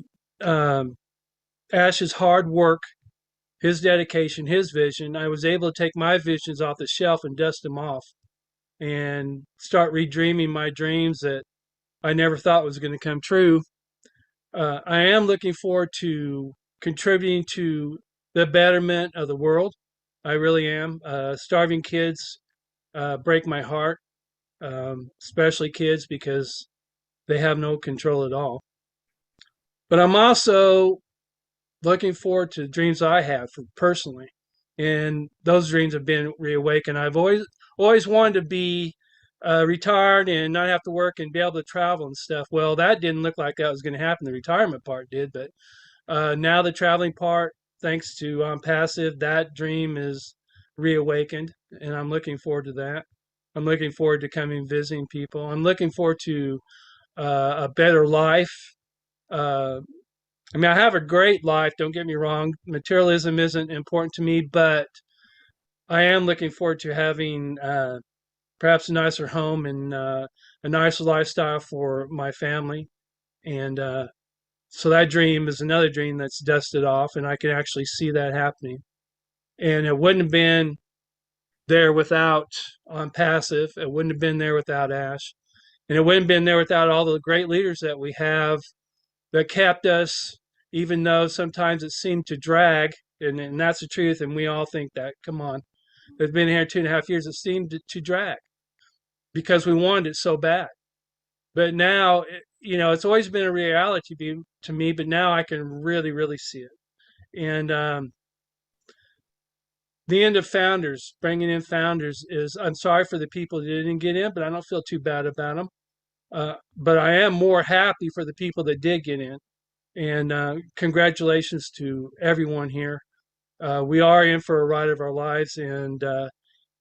Ash's hard work, his dedication, his vision, I was able to take my visions off the shelf and dust them off and start redreaming my dreams that I never thought was going to come true. I am looking forward to contributing to the betterment of the world. I really am. Starving kids break my heart, especially kids because they have no control at all. But I'm also looking forward to the dreams I have personally, and those dreams have been reawakened. I've always wanted to be retired and not have to work and be able to travel and stuff. Well, that didn't look like that was going to happen. The retirement part did, but now the traveling part, thanks to Onpassive, that dream is reawakened, and I'm looking forward to that. I'm looking forward to coming visiting people. I'm looking forward to a better life. I mean, I have a great life, don't get me wrong. Materialism isn't important to me, but I am looking forward to having perhaps a nicer home and a nicer lifestyle for my family. And so that dream is another dream that's dusted off, and I can actually see that happening. And it wouldn't have been there without Passive. It wouldn't have been there without Ash. And it wouldn't have been there without all the great leaders that we have that kept us, even though sometimes it seemed to drag, and that's the truth. And we all think that, come on, it's been here 2.5 years, it seemed to drag because we wanted it so bad. But now, it's always been a reality to me, but now I can really, really see it. And the end of founders, bringing in founders is, I'm sorry for the people that didn't get in, but I don't feel too bad about them. But I am more happy for the people that did get in. And congratulations to everyone here. We are in for a ride of our lives, and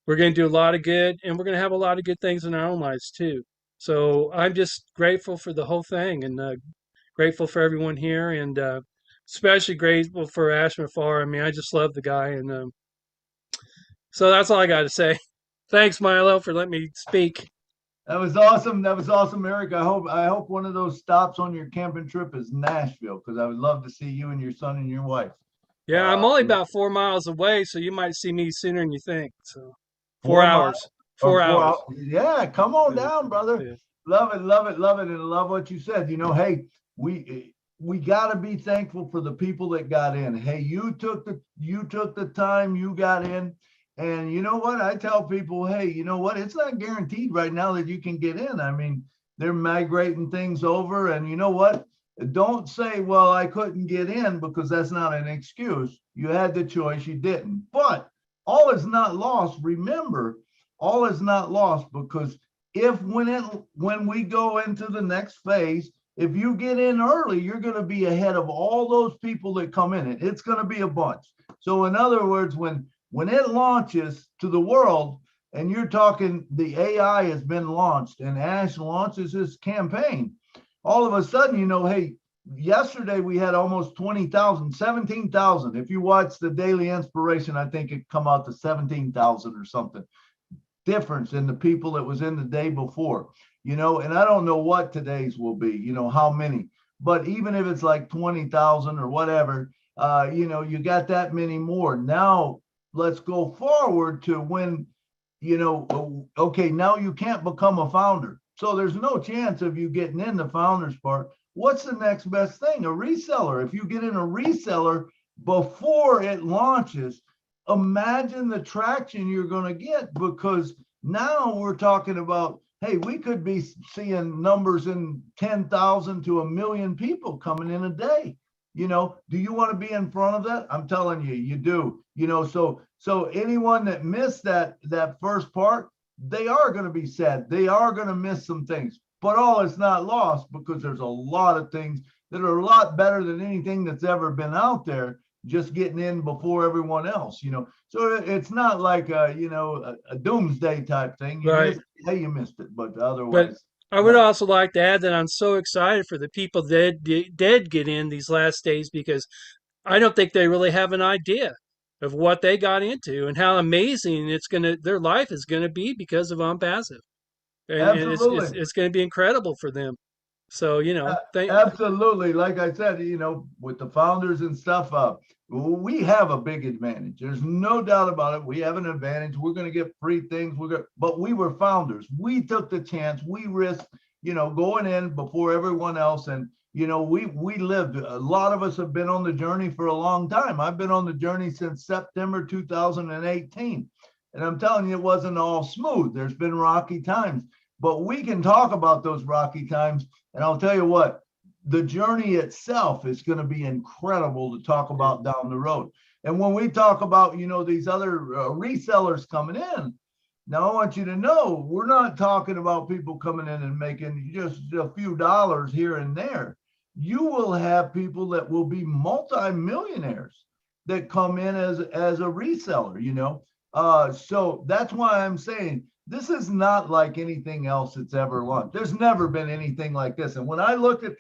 we're going to do a lot of good, and we're going to have a lot of good things in our own lives too. So I'm just grateful for the whole thing, and grateful for everyone here, and especially grateful for Ash Mafar. I mean, I just love the guy, and so that's all I got to say. Thanks, Milo, for letting me speak. That was awesome. That was awesome, Eric. I hope one of those stops on your camping trip is Nashville, because I would love to see you and your son and your wife. Yeah, I'm only about 4 miles away, so you might see me sooner than you think. So 4 4 hours. miles 4 hours. Yeah, come on down, brother. Yeah. Love it, love it, love it, and love what you said. Hey, we got to be thankful for the people that got in. Hey, you took the time, you got in. And you know what? I tell people, hey, you know what? It's not guaranteed right now that you can get in. I mean, they're migrating things over. And you know what? Don't say, well, I couldn't get in, because that's not an excuse. You had the choice, you didn't. But all is not lost. Remember, all is not lost, because when we go into the next phase, if you get in early, you're going to be ahead of all those people that come in. It's going to be a bunch. So in other words, when it launches to the world, and you're talking, the AI has been launched, and Ash launches his campaign, all of a sudden, hey, yesterday we had almost 20,000, 17,000. If you watch the Daily Inspiration, I think it come out to 17,000 or something difference in the people that was in the day before, and I don't know what today's will be, how many, but even if it's like 20,000 or whatever, you got that many more. Now, let's go forward to when, okay, now you can't become a founder. So there's no chance of you getting in the founders part. What's the next best thing? A reseller. If you get in a reseller before it launches, imagine the traction you're going to get, because now we're talking about, hey, we could be seeing numbers in 10,000 to 1 million people coming in a day. Do you want to be in front of that? I'm telling you, you do. So anyone that missed that first part, they are going to be sad. They are going to miss some things, but all is not lost, because there's a lot of things that are a lot better than anything that's ever been out there, just getting in before everyone else, So it's not like a doomsday type thing. Right. You missed it, but otherwise. But I would also like to add that I'm so excited for the people that did get in these last days, because I don't think they really have an idea of what they got into and how amazing their life is gonna be because of Onpassive, and it's going to be incredible for them. So absolutely, like I said, with the founders and stuff, we have a big advantage. There's no doubt about it. We have an advantage. We're going to get free things. But we were founders. We took the chance. We risked, going in before everyone else, and we lived. A lot of us have been on the journey for a long time. I've been on the journey since September 2018. And I'm telling you, it wasn't all smooth. There's been rocky times, but we can talk about those rocky times. And I'll tell you what, the journey itself is going to be incredible to talk about down the road. And when we talk about, these other resellers coming in, now I want you to know, we're not talking about people coming in and making just a few dollars here and there. You will have people that will be multi-millionaires that come in as a reseller, so that's why I'm saying this is not like anything else that's ever launched. There's never been anything like this. And when I look at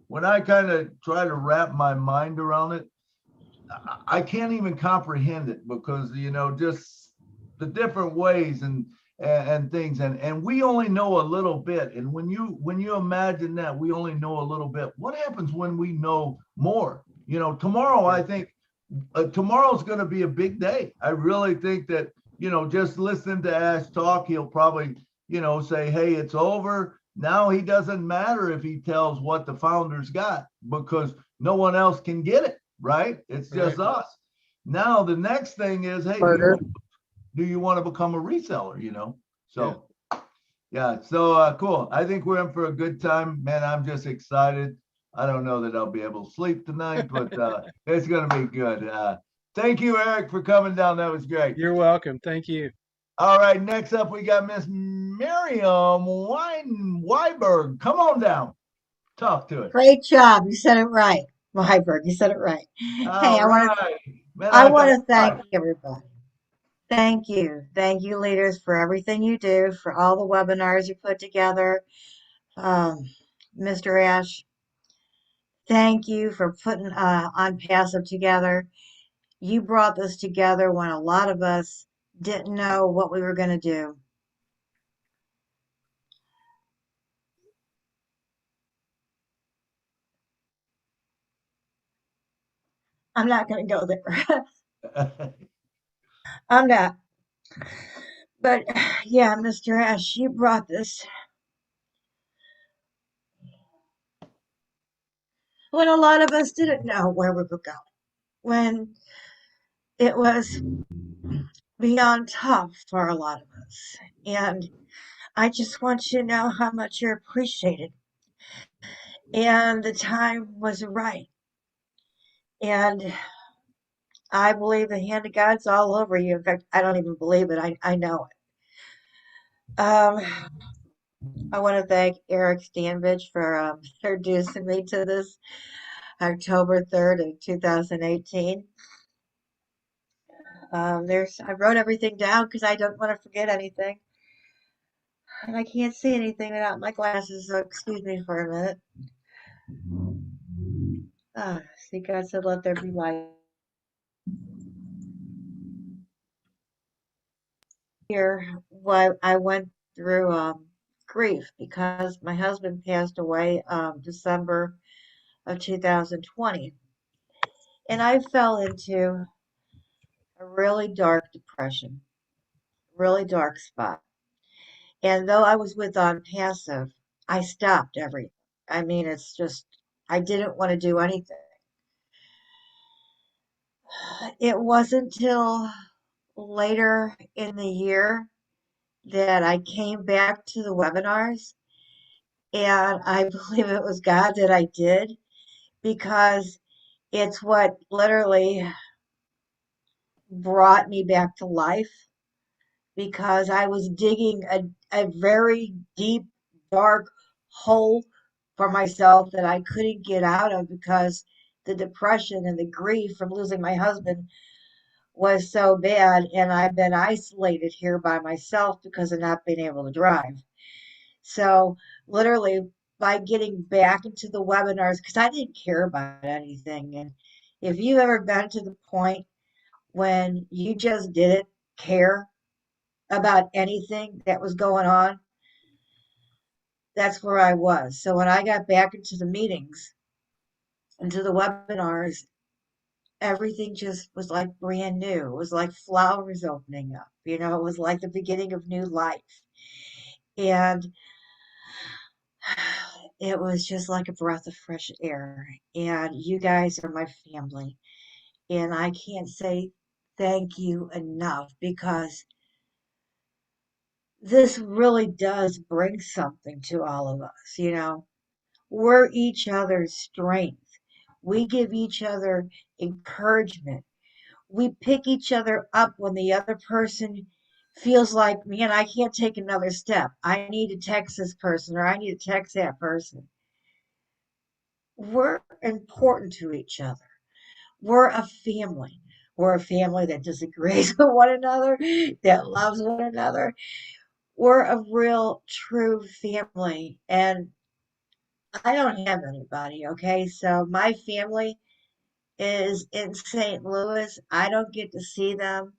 when I kind of try to wrap my mind around it, I can't even comprehend it, because, just the different ways and things. And we only know a little bit. And when you imagine that we only know a little bit, what happens when we know more? Tomorrow, I think, tomorrow's going to be a big day. I really think that, just listening to Ash talk, he'll probably, say, hey, it's over. Now he doesn't matter if he tells what the founders got because no one else can get it, right? It's just us. Now the next thing is, hey, do you want to become a reseller, you know? So yeah, so cool. I think we're in for a good time. Man, I'm just excited. I don't know that I'll be able to sleep tonight, but it's going to be good. Thank you, Eric, for coming down. That was great. You're welcome. Thank you. All right, next up, we got Miss Miriam Weiberg. Come on down. Talk to us. Great job. You said it right. Weiberg, you said it right. Hey, All right. Man, I want to thank everybody. Thank you. Thank you, leaders, for everything you do, for all the webinars you put together. Mr. Ash, thank you for putting Onpassive together. You brought this together when a lot of us didn't know what we were going to do. I'm not going to go there. I'm not. But yeah, Mr. Ash, you brought this when a lot of us didn't know where we were going, when it was beyond tough for a lot of us. And I just want you to know how much you're appreciated. And the time was right. And I believe the hand of God's all over you. In fact, I don't even believe it. I know it. I want to thank Eric Stanbridge for introducing me to this October 3rd of 2018. I wrote everything down because I don't want to forget anything. And I can't see anything without my glasses, so excuse me for a minute. See, God said, let there be light. Here, why I went through grief because my husband passed away December of 2020. And I fell into a really dark depression, really dark spot. And though I was with Onpassive, I stopped everything. I mean, it's just, I didn't want to do anything. It wasn't till later in the year that I came back to the webinars, and I believe it was God that I did because it's what literally brought me back to life because I was digging a very deep, dark hole for myself that I couldn't get out of because the depression and the grief from losing my husband was so bad. And I've been isolated here by myself because of not being able to drive. So, literally, by getting back into the webinars, because I didn't care about anything. And if you ever been to the point when you just didn't care about anything that was going on, that's where I was. So when I got back into the meetings, into the webinars, everything just was like brand new. It was like flowers opening up. You know, it was like the beginning of new life. And it was just like a breath of fresh air. And you guys are my family. And I can't say thank you enough because this really does bring something to all of us, you know. We're each other's strength. We give each other encouragement. We pick each other up when the other person feels like, man, I can't take another step. I need to text this person or I need to text that person. We're important to each other. We're a family. We're a family that disagrees with one another, that loves one another. We're a real, true family. And I don't have anybody, okay? So my family is in St. Louis. I don't get to see them.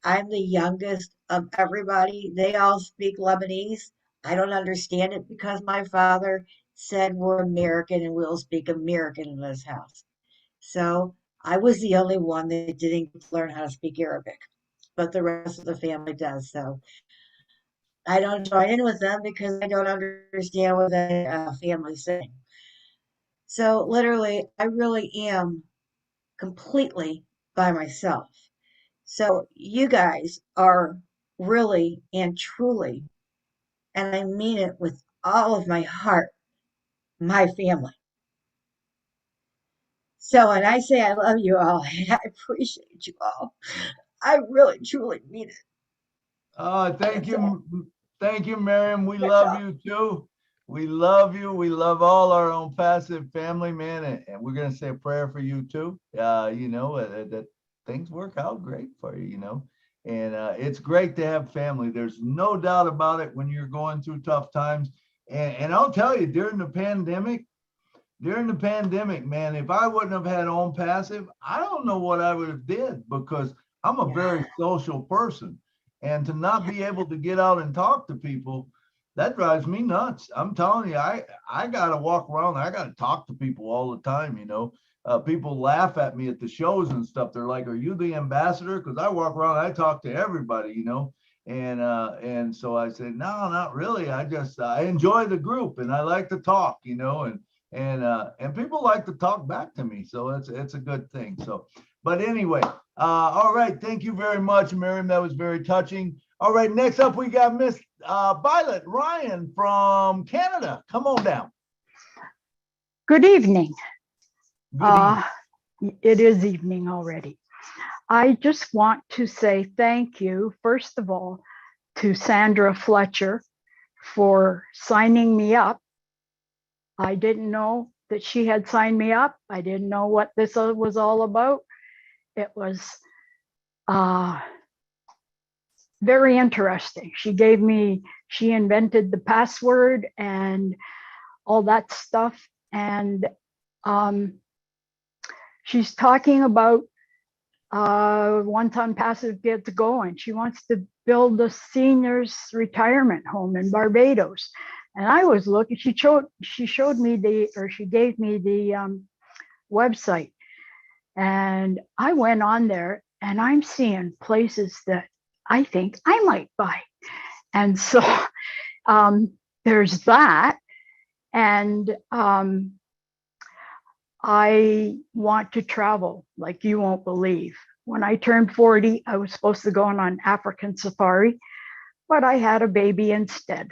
I'm the youngest of everybody. They all speak Lebanese. I don't understand it because my father said we're American and we'll speak American in this house. So I was the only one that didn't learn how to speak Arabic, but the rest of the family does. So I don't join in with them because I don't understand what the family's saying. So literally, I really am completely by myself. So you guys are really and truly, and I mean it with all of my heart, my family. So when I say I love you all and I appreciate you all, I really truly mean it. Thank That's all. you. Thank you, Miriam. We That's love all. you too. We love you. We love all our own passive family, man. And we're going to say a prayer for you too. That things work out great for you, And it's great to have family. There's no doubt about it when you're going through tough times. And I'll tell you, during the pandemic, man, if I wouldn't have had Onpassive, I don't know what I would have did because I'm a very social person. And to not be able to get out and talk to people, that drives me nuts. I'm telling you, I gotta walk around, I gotta talk to people all the time. People laugh at me at the shows and stuff. They're like, "Are you the ambassador?" Because I walk around, I talk to everybody. And so I said, "No, not really. I enjoy the group and I like to talk, and people like to talk back to me, so it's a good thing." So, but anyway, all right, thank you very much, Miriam. That was very touching. All right, next up we got Miss Violet Ryan from Canada. Come on down. Good evening. Good evening. It is evening already. I just want to say thank you, first of all, to Sandra Fletcher for signing me up. I didn't know that she had signed me up. I didn't know what this was all about. It was very interesting. She invented the password and all that stuff. And she's talking about once Onpassive gets going, she wants to build a seniors retirement home in Barbados. And I was looking, she gave me the website, and I went on there and I'm seeing places that I think I might buy. And so there's that. And I want to travel like you won't believe. When I turned 40, I was supposed to go on an African safari, but I had a baby instead.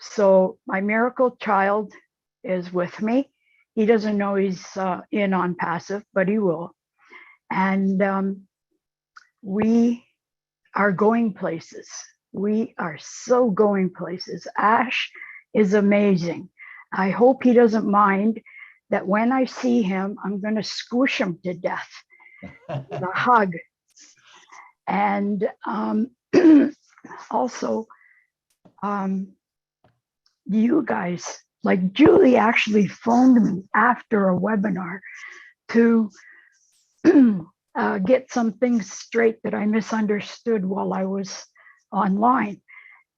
So my miracle child is with me. He doesn't know he's in Onpassive, but he will. And we are going places. We are so going places. Ash is amazing. I hope he doesn't mind that when I see him, I'm going to squish him to death with a hug. And also, you guys, like Julie actually phoned me after a webinar to get some things straight that I misunderstood while I was online.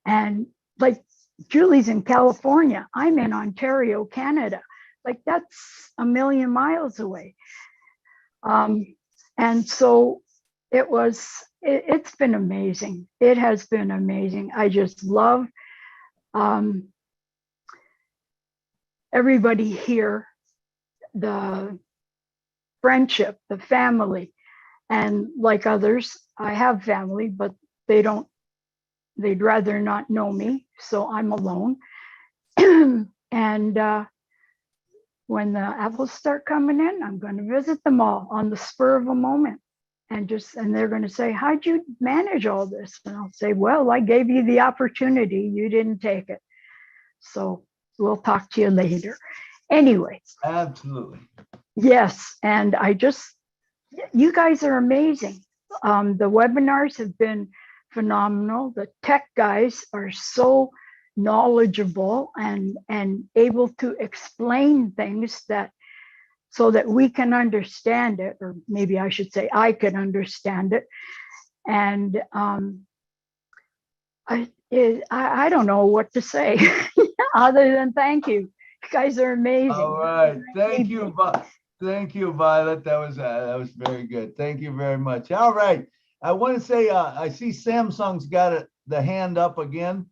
And like Julie's in California, I'm in Ontario, Canada. Like that's a million miles away. And so it's been amazing. It has been amazing. I just love everybody here, the friendship, the family. And like others, I have family, but they'd rather not know me. So I'm alone. And when the apples start coming in, I'm going to visit them all on the spur of a moment. And they're going to say, "How'd you manage all this?" And I'll say, "Well, I gave you the opportunity. You didn't take it. So we'll talk to you later." Anyway. Absolutely. Yes. And you guys are amazing. The webinars have been phenomenal. The tech guys are so knowledgeable and able to explain things so that we can understand it, or maybe I should say I can understand it. And I don't know what to say other than thank you. You guys are amazing. All right, thank you, Violet. That was very good. Thank you very much. All right, I want to say I see Samsung's got the hand up again.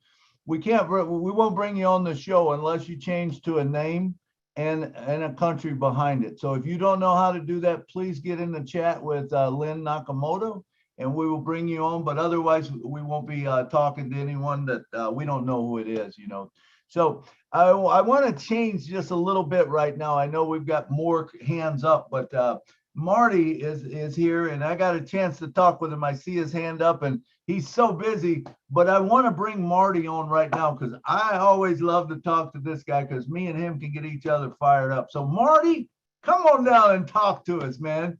We won't bring you on the show unless you change to a name and a country behind it. So if you don't know how to do that, please get in the chat with Lynn Nakamoto and we will bring you on. But otherwise, we won't be talking to anyone that we don't know who it is, you know. So I want to change just a little bit right now. I know we've got more hands up, but Marty is here and I got a chance to talk with him. I see his hand up and he's so busy, but I want to bring Marty on right now because I always love to talk to this guy because me and him can get each other fired up. So Marty, come on down and talk to us, man.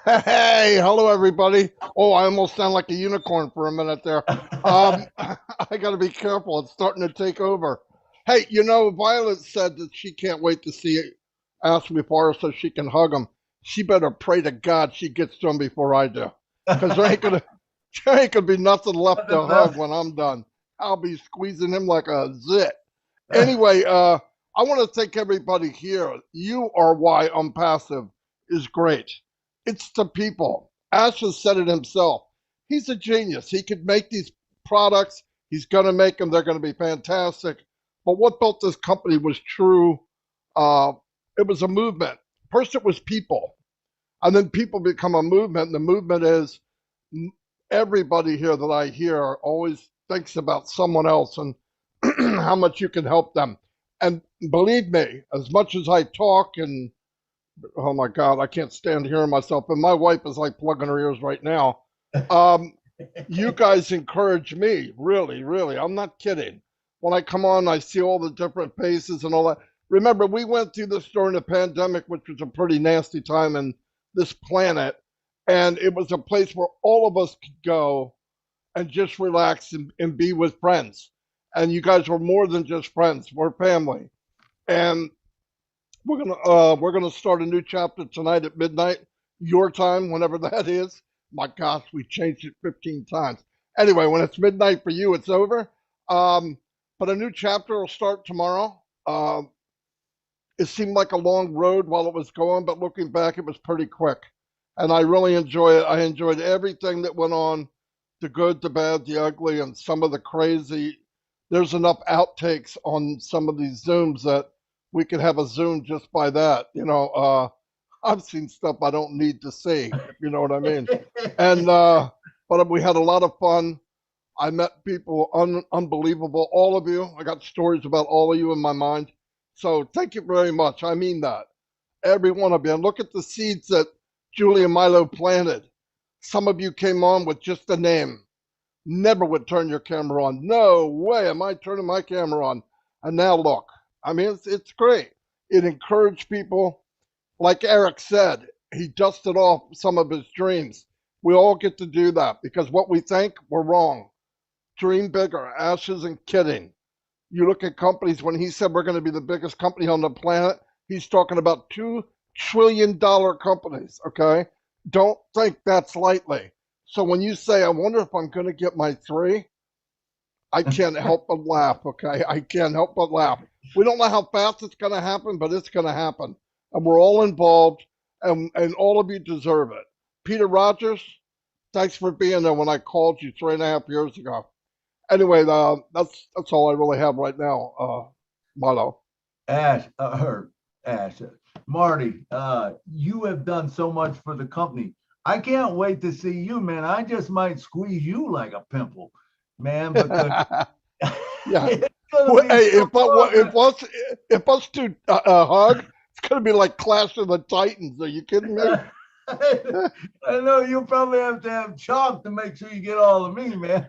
Hey, hello everybody. Oh, I almost sound like a unicorn for a minute there. I got to be careful. It's starting to take over. Hey, you know, Violet said that she can't wait to see Ash before her so she can hug him. She better pray to God she gets to him before I do, because there ain't gonna be nothing left to hug when I'm done. I'll be squeezing him like a zit. Anyway, I want to thank everybody here. You are why Onpassive is great. It's the people. Ash has said it himself. He's a genius. He could make these products. He's going to make them. They're going to be fantastic. But what built this company was true. It was a movement. First, it was people. And then people become a movement. And the movement is everybody here that I hear always thinks about someone else and how much you can help them. And believe me, as much as I talk and oh my God, I can't stand hearing myself. And my wife is like plugging her ears right now. You guys encourage me, really, really. I'm not kidding. When I come on, I see all the different faces and all that. Remember, we went through this during the pandemic, which was a pretty nasty time in this planet. And it was a place where all of us could go and just relax and be with friends. And you guys were more than just friends. We're family. And we're gonna start a new chapter tonight at midnight, your time, whenever that is. My gosh, we changed it 15 times. Anyway, when it's midnight for you, it's over. But a new chapter will start tomorrow. It seemed like a long road while it was going, but looking back, it was pretty quick. And I really enjoy it. I enjoyed everything that went on, the good, the bad, the ugly, and some of the crazy. There's enough outtakes on some of these Zooms that we could have a Zoom just by that. You know, I've seen stuff I don't need to see, if you know what I mean. And but we had a lot of fun. I met people unbelievable, all of you. I got stories about all of you in my mind. So thank you very much. I mean that. Every one of you. And look at the seeds that Julie and Milo planted. Some of you came on with just a name. Never would turn your camera on. No way am I turning my camera on. And now look. I mean, it's great. It encouraged people. Like Eric said, he dusted off some of his dreams. We all get to do that because what we think, we're wrong. Dream bigger. Ash isn't kidding. You look at companies, when he said we're going to be the biggest company on the planet, he's talking about $2 trillion companies, okay? Don't think that's lightly. So when you say, I wonder if I'm going to get my 3, I can't help but laugh, okay? I can't help but laugh. We don't know how fast it's going to happen, but it's going to happen. And we're all involved, and all of you deserve it. Peter Rogers, thanks for being there when I called you 3.5 years ago. Anyway, that's all I really have right now, Milo. Ash, Marty, you have done so much for the company. I can't wait to see you, man. I just might squeeze you like a pimple, man. Because yeah. Hey, if us two hug, it's gonna be like Clash of the Titans. Are you kidding me? I know you'll probably have to have chalk to make sure you get all of me, man.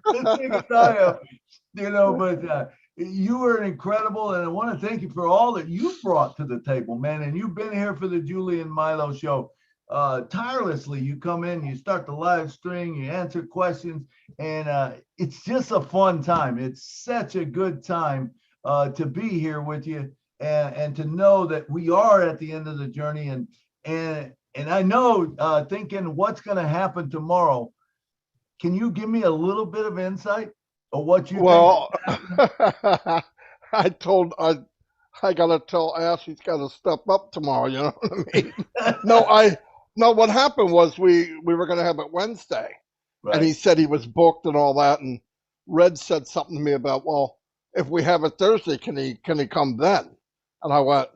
You know, but you were incredible, and I want to thank you for all that you brought to the table, man. And you've been here for the Julie and Milo show tirelessly. You come in, you start the live stream, you answer questions, and it's just a fun time. It's such a good time to be here with you, and to know that we are at the end of the journey. And I know, thinking what's going to happen tomorrow. Can you give me a little bit of insight of what you think? Well, I gotta tell Ash he's got to step up tomorrow. You know what I mean? No. What happened was we were gonna have it Wednesday, right. And he said he was booked and all that, and Red said something to me about, well, if we have it Thursday, can he come then? And I went,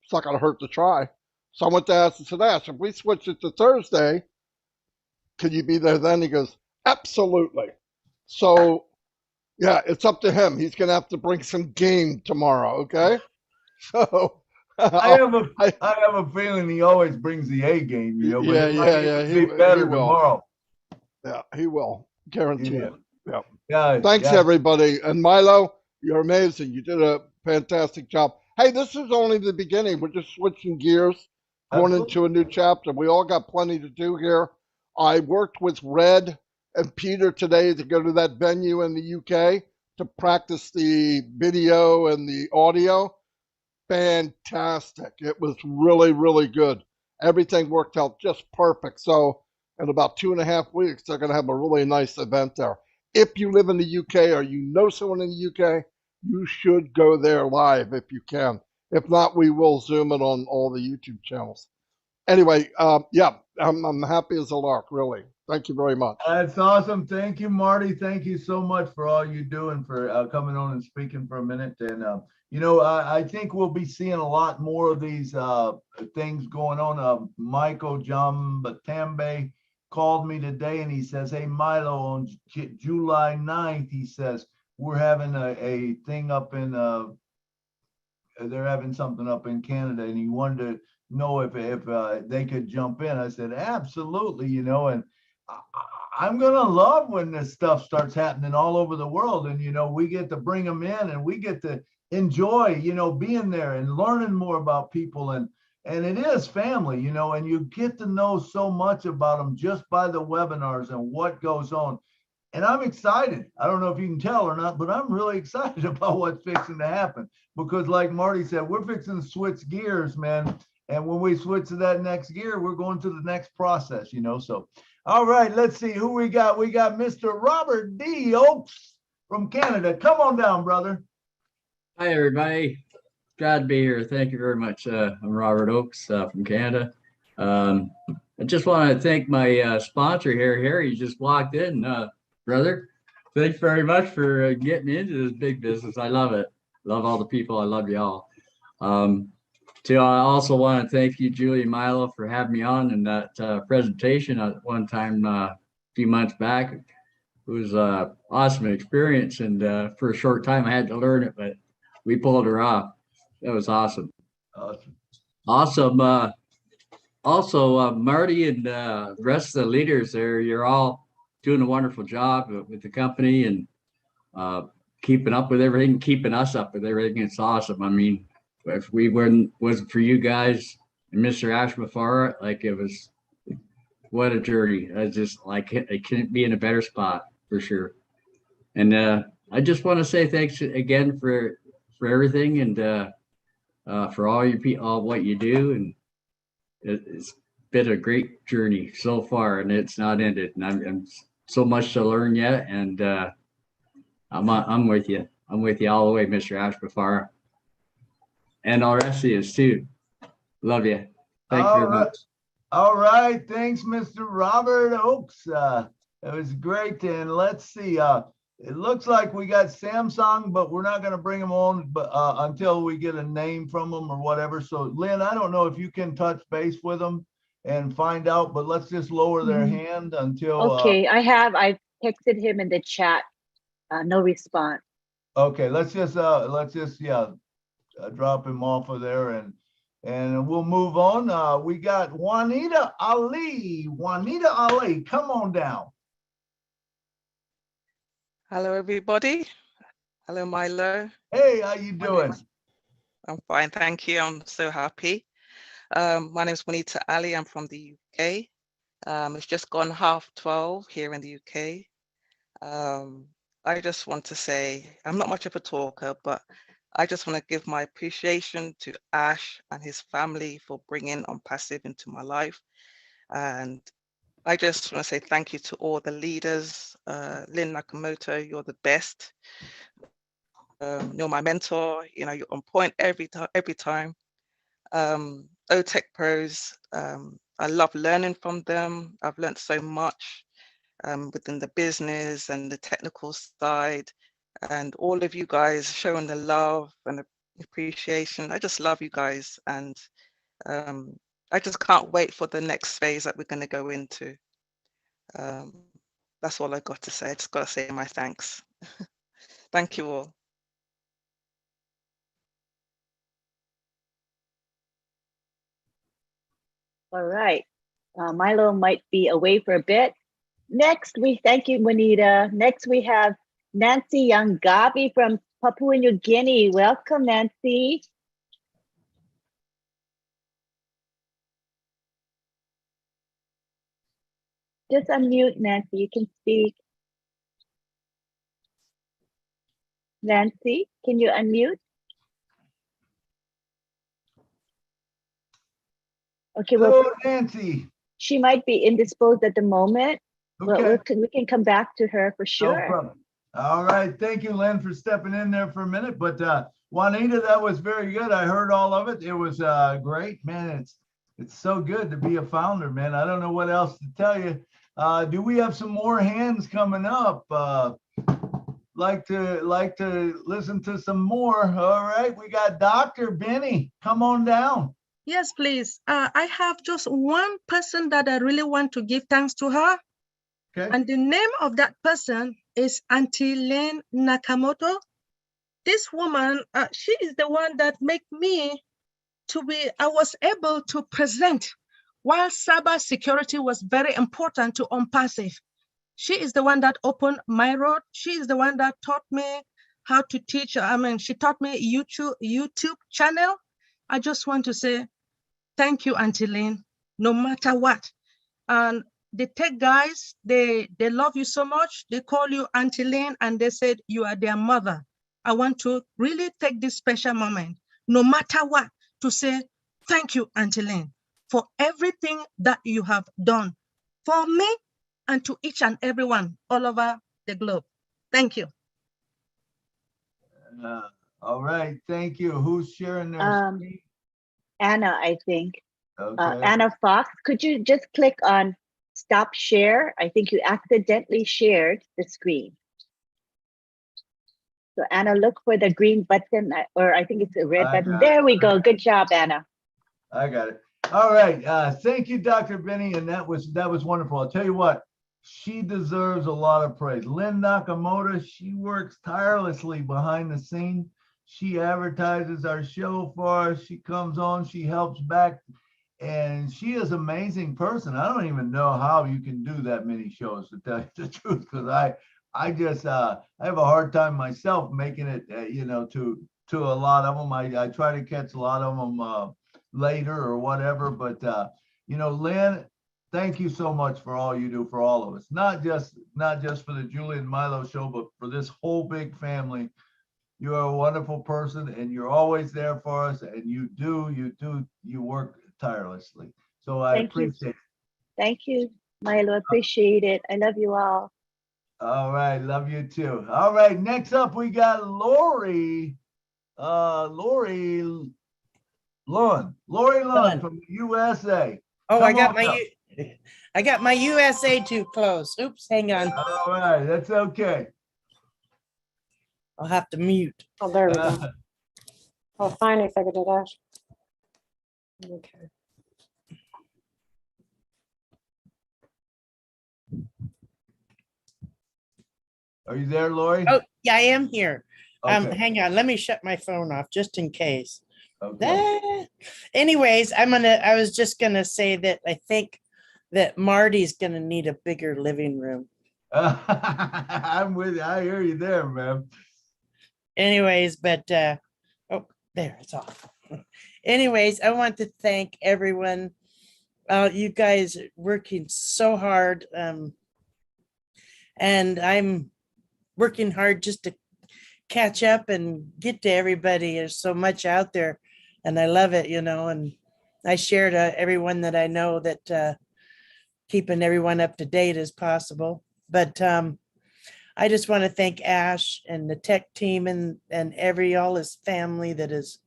it's not going to hurt to try. So I went to Ash and said, Ash, if we switch it to Thursday, can you be there then? He goes, absolutely. So yeah, it's up to him. He's going to have to bring some game tomorrow. Okay. So I have a feeling he always brings the A game, you know, but yeah, it might even be better will. tomorrow. Yeah, he will. Guarantee it. Yeah. Yeah. Thanks, everybody. And Milo, you're amazing. You did a fantastic job. Hey, this is only the beginning. We're just switching gears, going into a new chapter. We all got plenty to do here. I worked with Red and Peter today to go to that venue in the UK to practice the video and the audio. Fantastic. It was really, really good. Everything worked out just perfect. So in about 2.5 weeks, they're going to have a really nice event there. If you live in the UK or you know someone in the UK, you should go there live if you can. If not, we will Zoom it on all the YouTube channels. Anyway, yeah, I'm happy as a lark, really. Thank you very much. That's awesome. Thank you, Marty. Thank you so much for all you do and for coming on and speaking for a minute. And, you know, I think we'll be seeing a lot more of these things going on. Michael Jambatambe called me today and he says, hey, Milo, on July 9th, he says, we're having a thing up in, they're having something up in Canada, and he wanted to know if they could jump in. I said, absolutely, you know, and I'm going to love when this stuff starts happening all over the world. And, you know, we get to bring them in and we get to enjoy, you know, being there and learning more about people. And it is family, you know, and you get to know so much about them just by the webinars and what goes on. And I'm excited. I don't know if you can tell or not, but I'm really excited about what's fixing to happen. Because like Marty said, we're fixing to switch gears, man. And when we switch to that next gear, we're going to the next process, you know. So, all right, let's see who we got. We got Mr. Robert D. Oakes from Canada. Come on down, brother. Hi, everybody. Glad to be here. Thank you very much. I'm Robert Oakes from Canada. I just want to thank my sponsor here. Harry just walked in. Brother, thanks very much for getting me into this big business. I love it. Love all the people. I love you all. I also want to thank you, Julie and Milo, for having me on in that presentation at one time a few months back. It was an awesome experience, and for a short time I had to learn it, but we pulled her off. That was awesome. Awesome. Also, Marty and the rest of the leaders there, you're all doing a wonderful job with the company and keeping up with everything, keeping us up with everything. It's awesome. I mean, if we wasn't for you guys and Mr. Ashmafara, like it was, what a journey. I just like I couldn't be in a better spot for sure. And I just want to say thanks again for everything and for all what you do. And it's been a great journey so far, and it's not ended. And I'm so much to learn yet, and I'm with you. I'm with you all the way, Mr. Ashmafara, and all the rest of you too. Love you. Thank you very much. All right, thanks, Mr. Robert Oakes. It was great. And let's see. It looks like we got Samsung, but we're not going to bring them on until we get a name from them or whatever. So, Lynn, I don't know if you can touch base with them and find out, but let's just lower their hand until. Okay, I texted him in the chat. No response. Okay, let's just drop him off of there and we'll move on. We got Juanita Ali. Juanita Ali, come on down. Hello, everybody. Hello, Milo. Hey, how you doing? I'm fine, thank you. I'm so happy. My name is Juanita Ali. I'm from the UK. It's just gone 12:30 here in the UK. I just want to say, I'm not much of a talker, but I just want to give my appreciation to Ash and his family for bringing Onpassive into my life. And I just want to say thank you to all the leaders. Lynn Nakamoto, you're the best. You're my mentor. You know, you're on point every time. OTech Pros, I love learning from them. I've learned so much. within the business and the technical side, and all of you guys showing the love and appreciation. I just love you guys, and I just can't wait for the next phase that we're going to go into. That's all I got to say. I just got to say my thanks. Thank you all. All right. Milo might be away for a bit. Next, we thank you, Juanita. Next, we have Nancy Yangabi from Papua New Guinea. Welcome, Nancy. Just unmute, Nancy. You can speak. Nancy, can you unmute? Okay, well, Hello, Nancy. she might be indisposed at the moment, but Okay. we can come back to her for No sure. problem. All right. Thank you, Len, for stepping in there for a minute. But Juanita, that was very good. I heard all of it. It was great, man. It's so good to be a founder, man. I don't know what else to tell you. Do we have some more hands coming up? Like to listen to some more. All right. We got Dr. Benny. Come on down. Yes, please. I have just one person that I really want to give thanks to her. Okay. And the name of that person is Auntie Lane Nakamoto. This woman, she is the one that made me I was able to present while cyber security was very important to Onpassive. She is the one that opened my road. She is the one that taught me how to teach. She taught me YouTube channel. I just want to say, thank you, Auntie Lane, no matter what. And the tech guys, they love you so much. They call you Auntie Lane and they said you are their mother. I want to really take this special moment, no matter what, to say thank you, Auntie Lane, for everything that you have done for me and to each and everyone all over the globe. Thank you. All right. Thank you. Who's sharing their screen? Anna, I think. Okay. Anna Fox, could you just click on stop share? I think you accidentally shared the screen. So Anna, look for the green button, or I think it's a red button. There we go. Good job, Anna. I got it. All right. Thank you, Dr. Benny. And that was wonderful. I'll tell you what, she deserves a lot of praise. Lynn Nakamoto, she works tirelessly behind the scenes. She advertises our show for us. She comes on, she helps back. And she is an amazing person. I don't even know how you can do that many shows, to tell you the truth, because I just I have a hard time myself making it, to a lot of them. I try to catch a lot of them later or whatever. But Lynn, thank you so much for all you do for all of us. Not just for the Julie and Milo show, but for this whole big family. You are a wonderful person, and you're always there for us. And you work tirelessly. So I appreciate it. Thank you, Milo. Appreciate it. I love you all. All right, love you too. All right, next up we got Lori. Lori Lund from the USA. Oh, Come I got on my USA too close. Oops, hang on. All right, that's okay. I'll have to mute. Oh, there we go. Oh, finally figured it out. Okay. Are you there, Lori? Oh, yeah, I am here. Okay. Hang on, let me shut my phone off just in case. Okay. Anyways, I was just gonna say that I think that Marty's gonna need a bigger living room. I'm with you. I hear you there, man. Anyways, but oh, there, it's off. Anyways, I want to thank everyone. You guys are working so hard. And I'm working hard just to catch up and get to everybody. There's so much out there and I love it, and I share to everyone that I know that keeping everyone up to date as possible. But I just want to thank Ash and the tech team and all his family that is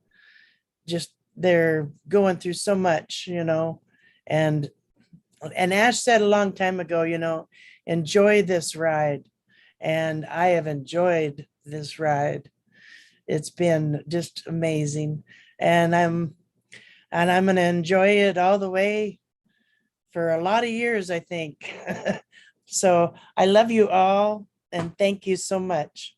just, they're going through so much, and And Ash said a long time ago, you know, enjoy this ride. And I have enjoyed this ride. It's been just amazing. And I'm going to enjoy it all the way for a lot of years, I think. So I love you all and thank you so much.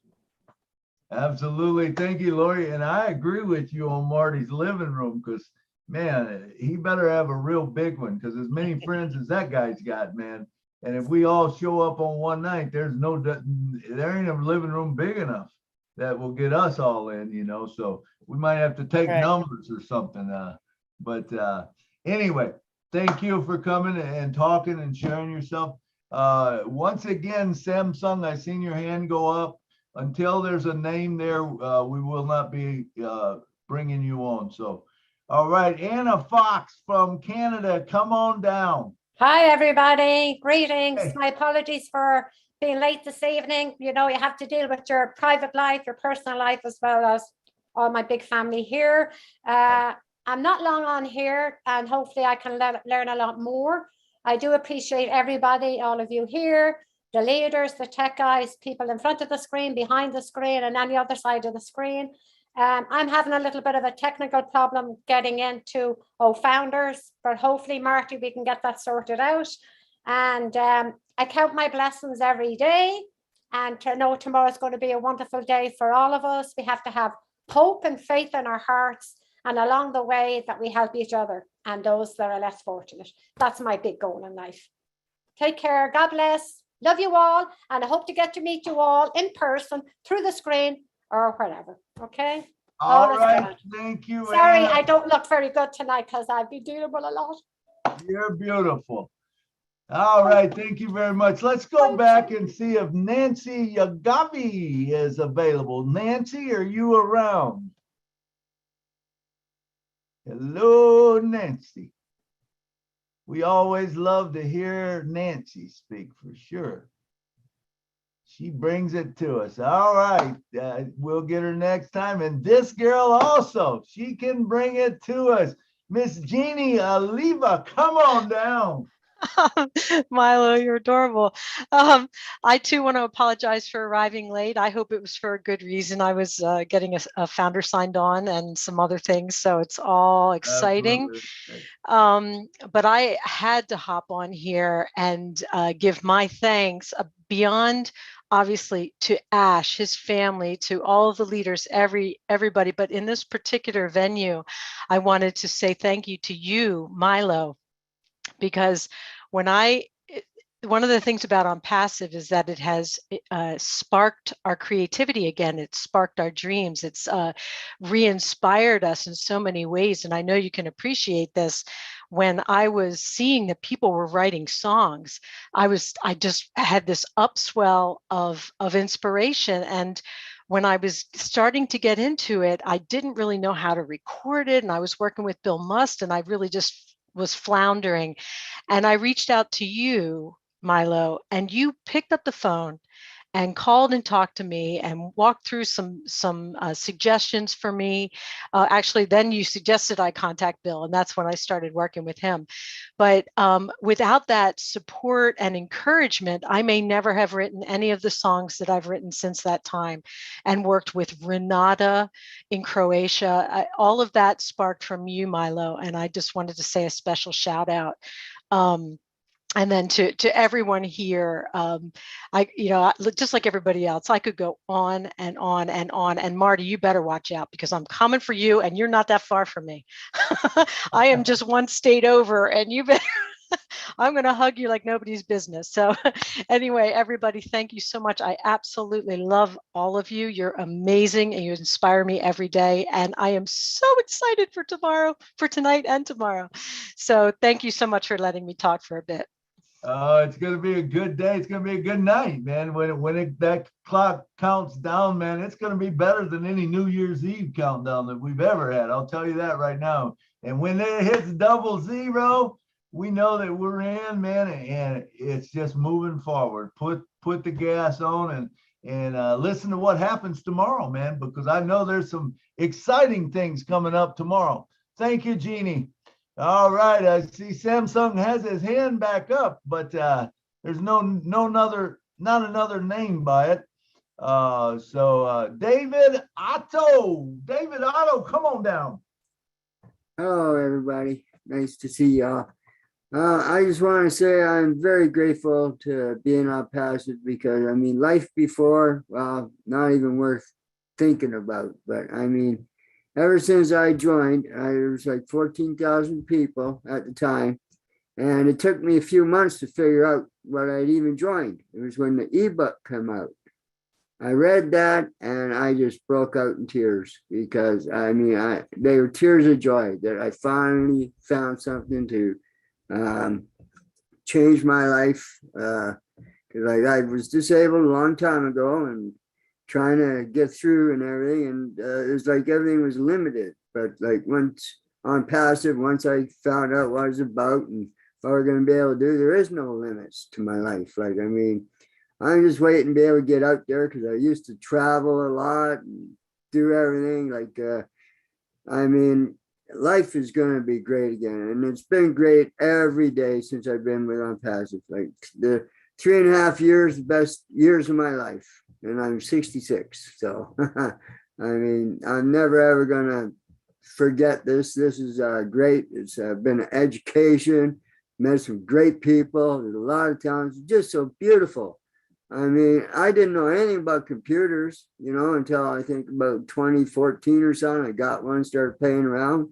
Absolutely. Thank you, Lori. And I agree with you on Marty's living room, because, man, he better have a real big one, because as many friends as that guy's got, man. And if we all show up on one night, there ain't a living room big enough that will get us all in, you know. So we might have to take numbers or something. But anyway, thank you for coming and talking and sharing yourself. Once again, Samsung, I seen your hand go up. Until there's a name there, we will not be bringing you on. So, all right, Anna Fox from Canada, come on down. Hi, everybody. Greetings. My apologies for being late this evening. You know, you have to deal with your private life, your personal life, as well as all my big family here. I'm not long on here, and hopefully I can learn a lot more. I do appreciate everybody, all of you here, the leaders, the tech guys, people in front of the screen, behind the screen, and on the other side of the screen. I'm having a little bit of a technical problem getting into Founders, but hopefully, Marty, we can get that sorted out. And I count my blessings every day, and to know tomorrow is going to be a wonderful day for all of us. We have to have hope and faith in our hearts, and along the way that we help each other and those that are less fortunate. That's my big goal in life. Take care. God bless. Love you all, and I hope to get to meet you all in person, through the screen, or whatever. Okay? All right. Thank you, Sorry, Anna. I don't look very good tonight because I've been dealing with a lot. You're beautiful. All right. Thank you very much. Let's go back and see if Nancy Yagavi is available. Nancy, are you around? Hello, Nancy. We always love to hear Nancy speak, for sure. She brings it to us. All right. We'll get her next time. And this girl also, she can bring it to us. Miss Jeannie Oliva, come on down. Milo, you're adorable. I too want to apologize for arriving late. I hope it was for a good reason. I was getting a founder signed on and some other things, so it's all exciting. But I had to hop on here and give my thanks beyond, obviously, to Ash, his family, to all of the leaders, everybody. But in this particular venue, I wanted to say thank you to you, Milo, because one of the things about Onpassive is that it has sparked our creativity again. It's sparked our dreams. It's re-inspired us in so many ways. And I know you can appreciate this. When I was seeing that people were writing songs, I just had this upswell of inspiration. And when I was starting to get into it, I didn't really know how to record it. And I was working with Bill Must, and I really just was floundering. And I reached out to you, Milo, and you picked up the phone and called and talked to me and walked through some suggestions for me. Actually, then you suggested I contact Bill, and that's when I started working with him. But without that support and encouragement, I may never have written any of the songs that I've written since that time, and worked with Renata in Croatia. All of that sparked from you, Milo, and I just wanted to say a special shout out. And then to everyone here, just like everybody else, I could go on and on and on. And Marty, you better watch out, because I'm coming for you, and you're not that far from me. I am just one state over, and you better. I'm going to hug you like nobody's business. So anyway, everybody, thank you so much. I absolutely love all of you. You're amazing, and you inspire me every day. And I am so excited for tonight and tomorrow. So thank you so much for letting me talk for a bit. It's going to be a good day. It's going to be a good night, man. When that clock counts down, man, it's going to be better than any New Year's Eve countdown that we've ever had. I'll tell you that right now. And when it hits 00, we know that we're in, man, and it's just moving forward. Put the gas on and listen to what happens tomorrow, man, because I know there's some exciting things coming up tomorrow. Thank you, Jeannie. All right, I see Samsung has his hand back up, but there's not another name by it. David Otto. David Otto, come on down. Hello, everybody. Nice to see y'all. I just want to say I'm very grateful to being Onpassive because, I mean, life before, well, not even worth thinking about. But, I mean, ever since I joined, there was like 14,000 people at the time. And it took me a few months to figure out what I'd even joined. It was when the ebook came out. I read that and I just broke out in tears because I mean, they were tears of joy that I finally found something to change my life. Because I was disabled a long time ago and trying to get through and everything. And it was like everything was limited. But like once Onpassive, once I found out what it was about and what we're going to be able to do, there is no limits to my life. Like, I mean, I'm just waiting to be able to get out there because I used to travel a lot and do everything. Like, I mean, life is going to be great again. And it's been great every day since I've been with Onpassive. Like the 3.5 years, the best years of my life. And I'm 66. So, I mean, I'm never, ever going to forget this. This is great. It's been an education, met some great people. There's a lot of talents, just so beautiful. I mean, I didn't know anything about computers, you know, until I think about 2014 or something. I got one, started playing around.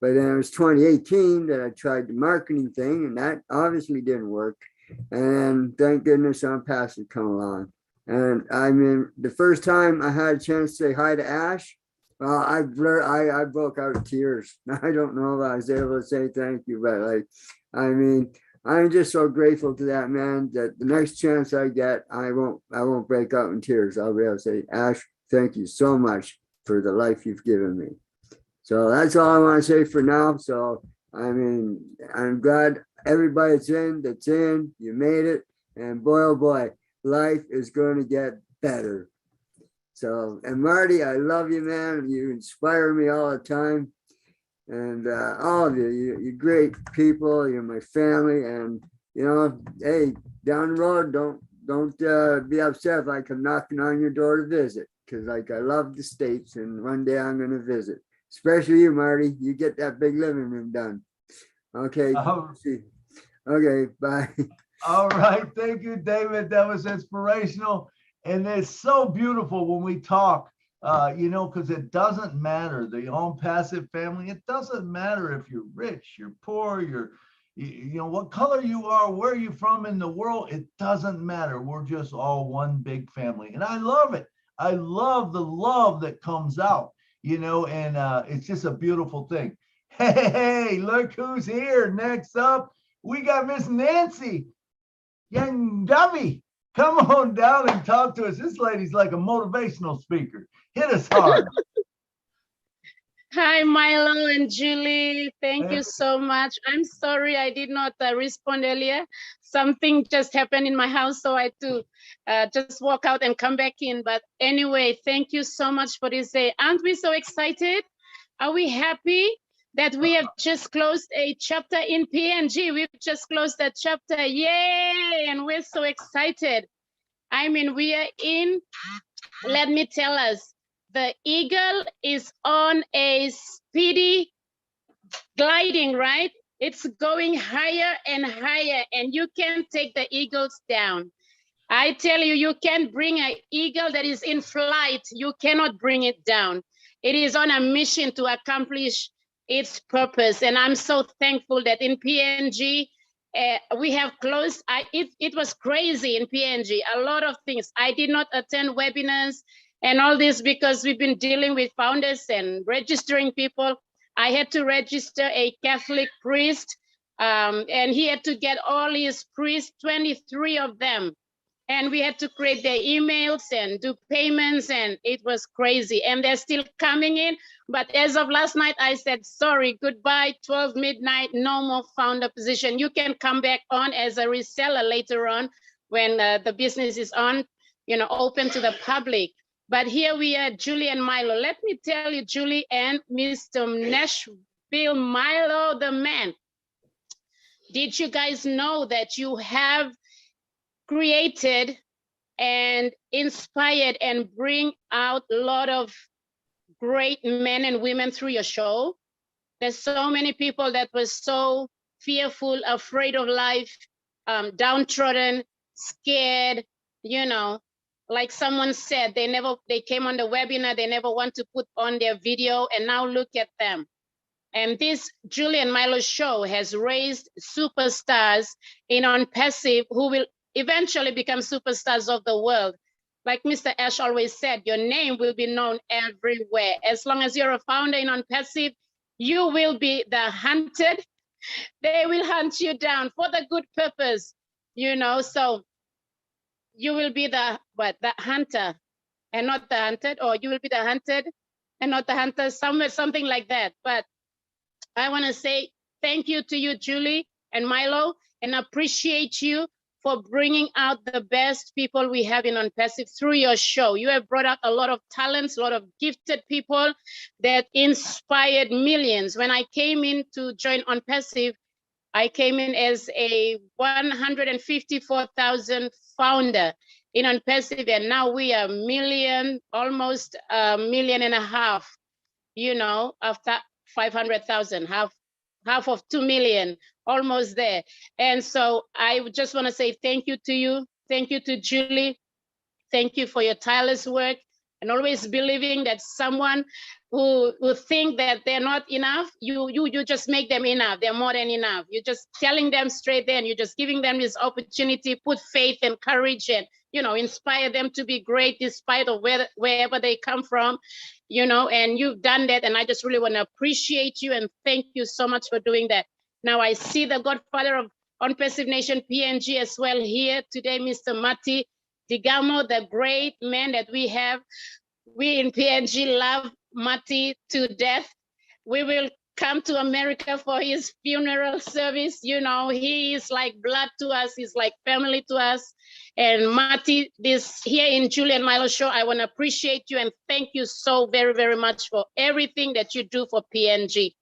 But then it was 2018 that I tried the marketing thing, and that obviously didn't work. And thank goodness Onpassive come along. And I mean, the first time I had a chance to say hi to Ash, well, I broke out in tears. I don't know if I was able to say thank you, but like, I mean, I'm just so grateful to that man that the next chance I get, I won't break out in tears. I'll be able to say, Ash, thank you so much for the life you've given me. So that's all I want to say for now. So, I mean, I'm glad everybody that's in, you made it. And boy, oh boy, life is going to get better. So, and Marty, I love you, man. You inspire me all the time. And all of you, you're great people. You're my family, and you know, hey, down the road, don't be upset if I come knocking on your door to visit, because like I love the States, and one day I'm going to visit. Especially you, Marty. You get that big living room done. Okay. Okay. Bye. All right. Thank you, David. That was inspirational, and it's so beautiful when we talk. You know, because it doesn't matter, the Onpassive family, it doesn't matter if you're rich, you're poor, you know, what color you are, where you're from in the world, it doesn't matter. We're just all one big family. And I love it. I love the love that comes out, you know, and it's just a beautiful thing. Hey, look who's here. Next up, we got Miss Nancy Young Dovey. Come on down and talk to us. This lady's like a motivational speaker. Hit us hard. Hi, Milo and Julie. Thank you so much. I'm sorry I did not respond earlier. Something just happened in my house, so I had to just walk out and come back in. But anyway, thank you so much for this day. Aren't we so excited? Are we happy that we have just closed a chapter in PNG? We've just closed that chapter. Yay! And we're so excited. I mean, we are in, let me tell us, the eagle is on a speedy gliding, right? It's going higher and higher, and you can take the eagles down. I tell you, you can bring an eagle that is in flight. You cannot bring it down. It is on a mission to accomplish its purpose. And I'm so thankful that in PNG, we have closed. It was crazy in PNG, a lot of things. I did not attend webinars and all this because we've been dealing with founders and registering people. I had to register a Catholic priest, and he had to get all his priests, 23 of them. And we had to create their emails and do payments, and it was crazy. And they're still coming in. But as of last night, I said, sorry, goodbye, 12 midnight, no more founder position. You can come back on as a reseller later on when the business is on, you know, open to the public. But here we are, Julie and Milo. Let me tell you, Julie and Mr. Nash, feel Milo the man. Did you guys know that you have created and inspired and bring out a lot of great men and women through your show? There's so many people that were so fearful, afraid of life, downtrodden, scared, you know, like someone said, they came on the webinar, they never want to put on their video, and now look at them. And this Julie and Milo show has raised superstars in Onpassive who will eventually become superstars of the world. Like Mr. Ash always said, your name will be known everywhere. As long as you're a founder in Onpassive, you will be the hunted. They will hunt you down for the good purpose, you know. So you will be the hunter and not the hunted, or you will be the hunted and not the hunter, something like that. But I want to say thank you to you, Julie and Milo, and appreciate you for bringing out the best people we have in Onpassive through your show. You have brought out a lot of talents, a lot of gifted people that inspired millions. When I came in to join Onpassive, I came in as a 154,000 founder in Onpassive, and now we are almost a million and a half, you know, after 500,000, half of 2 million, almost there. And so I just want to say thank you to you. Thank you to Julie. Thank you for your tireless work and always believing that someone who think that they're not enough, you just make them enough. They're more than enough. You're just telling them straight there, and you're just giving them this opportunity, put faith and courage, and, you know, inspire them to be great despite of wherever they come from, you know, and you've done that. And I just really want to appreciate you and thank you so much for doing that. Now I see the godfather of Onpassive Nation PNG as well here today, Mr. Mati Digamo, the great man that we have. We in PNG love Mati to death. We will come to America for his funeral service. You know, he is like blood to us. He's like family to us. And Mati, this here in Julie and Milo show, I want to appreciate you and thank you so very, very much for everything that you do for PNG.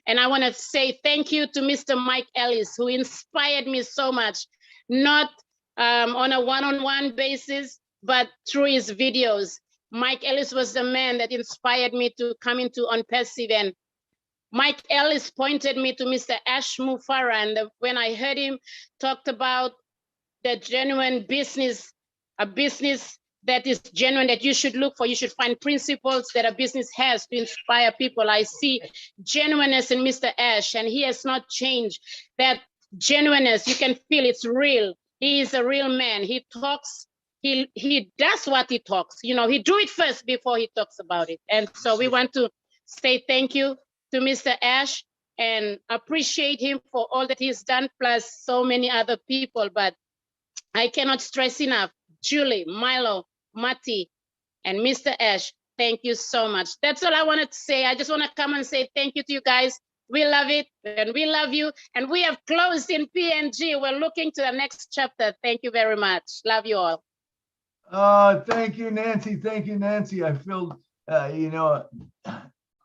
And I want to say thank you to Mr. Mike Ellis, who inspired me so much, not on a one-on-one basis, but through his videos. Mike Ellis was the man that inspired me to come into Onpassive, and Mike Ellis pointed me to Mr. Ash Mufara, and when I heard him talked about the genuine business, a business that is genuine, that you should look for, you should find principles that a business has to inspire people. I see genuineness in Mr. Ash, and he has not changed. That genuineness, you can feel it's real. He is a real man. He talks, he does what he talks. You know, he do it first before he talks about it. And so we want to say thank you to Mr. Ash and appreciate him for all that he's done, plus so many other people. But I cannot stress enough, Julie, Milo, Mati, and Mr. Ash, thank you so much. That's all I wanted to say. I just want to come and say thank you to you guys. We love it and we love you. And we have closed in PNG. We're looking to the next chapter. Thank you very much. Love you all. Thank you, Nancy. Thank you, Nancy. I feel, you know,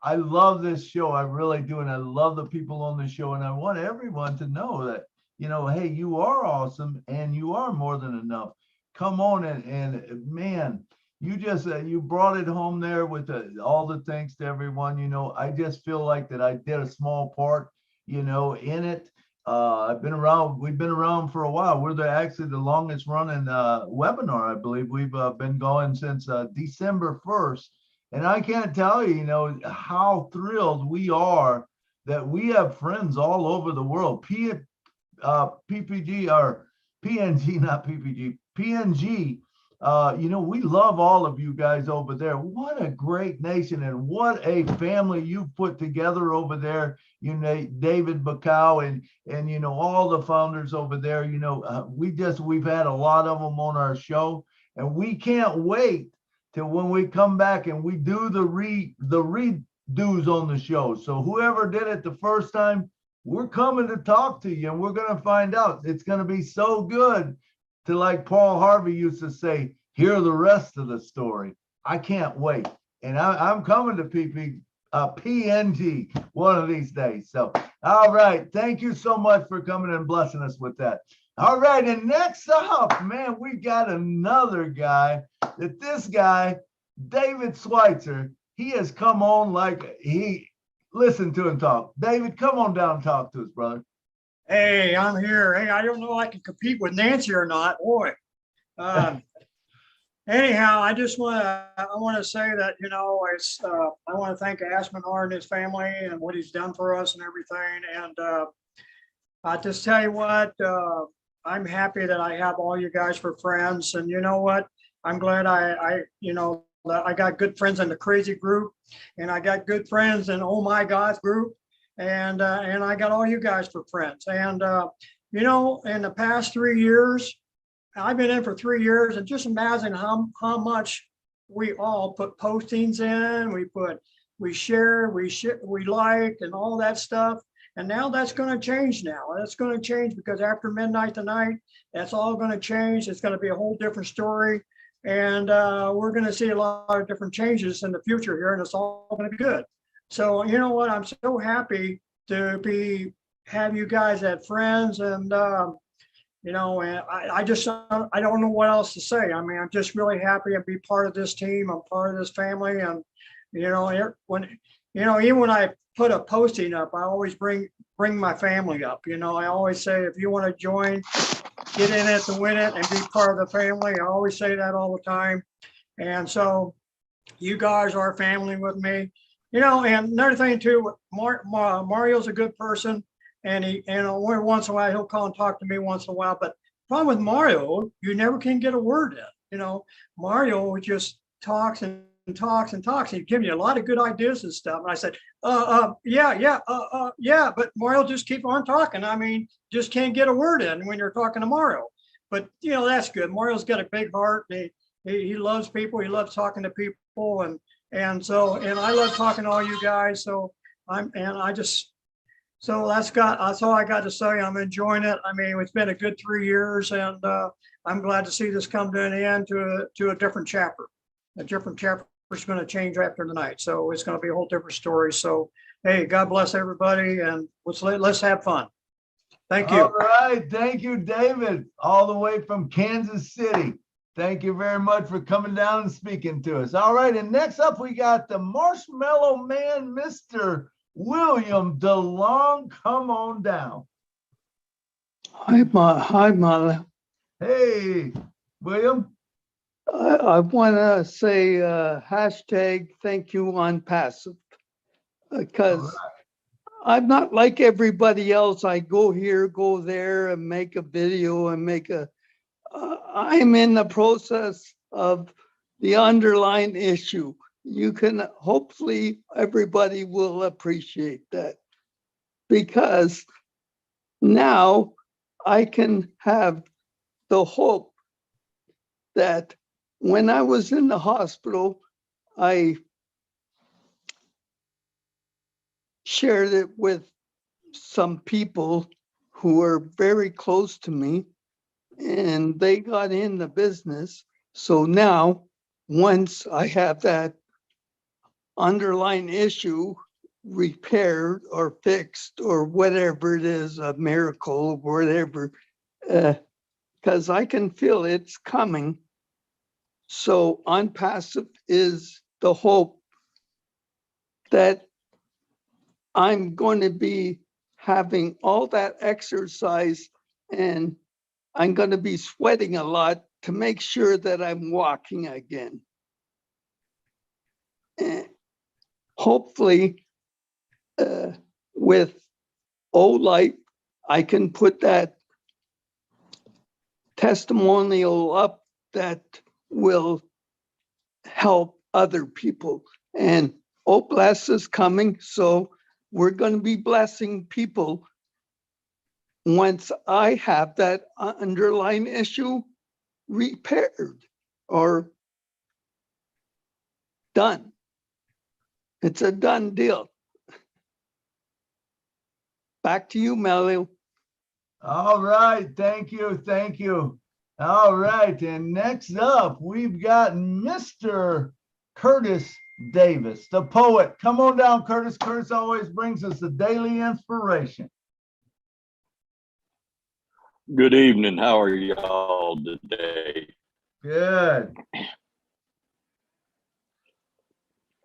I love this show. I really do. And I love the people on the show. And I want everyone to know that, you know, hey, you are awesome and you are more than enough. Come on and man, you just, you brought it home there with all the thanks to everyone. You know, I just feel like that I did a small part, you know, in it. I've been around, we've been around for a while. We're actually the longest running webinar, I believe. We've been going since December 1st. And I can't tell you, you know, how thrilled we are that we have friends all over the world. PPG or PNG, not PPG, PNG. You know, we love all of you guys over there. What a great nation and what a family you've put together over there. You know, David Bacau and you know, all the founders over there. You know, we've had a lot of them on our show, and we can't wait till when we come back and we do the redos on the show. So whoever did it the first time, we're coming to talk to you, and we're going to find out. It's going to be so good to, like Paul Harvey used to say, hear the rest of the story. I can't wait. And I'm coming to a PNG one of these days. So, all right. Thank you so much for coming and blessing us with that. All right. And next up, man, we got another guy this guy, David Schweitzer, he has come on listen to him talk. David, come on down and talk to us, brother. Hey, I'm here. Hey, I don't know if I can compete with Nancy or not. Boy. Anyhow, I want to say that, I want to thank Asmanor and his family and what he's done for us and everything. And I just tell you what, I'm happy that I have all you guys for friends. And you know what? I'm glad I got good friends in the crazy group, and I got good friends in Oh My God group. And I got all you guys for friends. And, in the past 3 years, I've been in for 3 years, and just imagine how much we all put postings in, we share, we like, and all that stuff. And now that's going to change now. That's going to change because after midnight tonight, that's all going to change. It's going to be a whole different story. And we're going to see a lot of different changes in the future here, and it's all going to be good. So, you know what? I'm so happy to have you guys as friends, and and I don't know what else to say. I mean, I'm just really happy to be part of this team. I'm part of this family, and even when I put a posting up, I always bring my family up. I always say, if you want to join, get in it to win it and be part of the family. I always say that all the time. And so you guys are family with me. And another thing too, Mario's a good person, and once in a while he'll call and talk to me once in a while. But the problem with Mario, you never can get a word in. Mario just talks and talks and talks. He'd give you a lot of good ideas and stuff. And I said, yeah, but Mario just keep on talking. I mean, just can't get a word in when you're talking to Mario. But that's good. Mario's got a big heart. And he loves people. He loves talking to people, and I love talking to all you guys. So that's all I got to say. I'm enjoying it. I mean, it's been a good 3 years, and I'm glad to see this come to an end to a different chapter. A different chapter is going to change after tonight. So it's going to be a whole different story. So, hey, God bless everybody, and let's have fun. Thank you. All right. Thank you, David, all the way from Kansas City. Thank you very much for coming down and speaking to us. All right. And next up, we got the Marshmallow Man, Mr. William DeLong. Come on down. Hi, Milo. Hey, William. I want to say hashtag thank you Onpassive, because I'm not like everybody else. I go here, go there, and make a video and I'm in the process of the underlying issue. Hopefully everybody will appreciate that, because now I can have the hope that when I was in the hospital, I shared it with some people who are very close to me, and they got in the business. So now, once I have that underlying issue repaired or fixed or whatever it is, a miracle, whatever, because I can feel it's coming. So Onpassive is the hope that I'm going to be having all that exercise, and I'm going to be sweating a lot to make sure that I'm walking again. And hopefully with O-Light, I can put that testimonial up that will help other people. And O-Bless is coming, so we're going to be blessing people once I have that underlying issue repaired or done. It's a done deal. Back to you, Milo. All right. Thank you. Thank you. All right. And next up, we've got Mr. Curtis Davis, the poet. Come on down, Curtis. Curtis always brings us the daily inspiration. Good evening. How are y'all today? Good.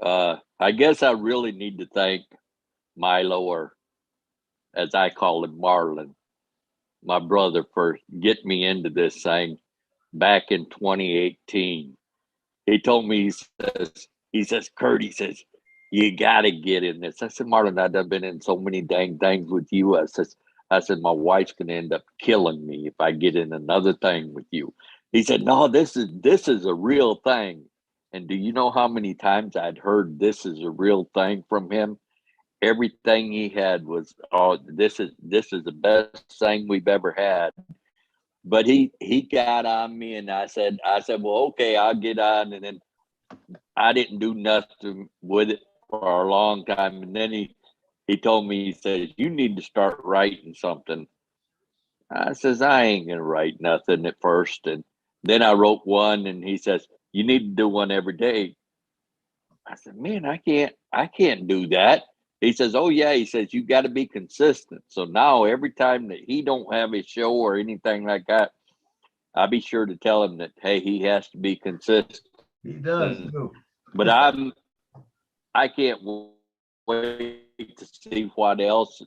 I guess I really need to thank Milo, or as I call him, Marlon, my brother, for getting me into this thing back in 2018. He told me, he says, Kurt, he says, you got to get in this. I said, Marlon, I've done been in so many dang things with you. I said, my wife's going to end up killing me if I get in another thing with you. He said, no, this is a real thing. And do you know how many times I'd heard this is a real thing from him? Everything he had was, oh, this is the best thing we've ever had. But he got on me, and I said, well, okay, I'll get on. And then I didn't do nothing with it for a long time. And then he told me, he says, you need to start writing something. I says, I ain't gonna write nothing at first. And then I wrote one, and he says, you need to do one every day. I said, man, I can't do that. He says, oh yeah, he says, you got to be consistent. So now every time that he don't have a show or anything like that, I'll be sure to tell him that, hey, he has to be consistent. He does too. But I can't wait to see what else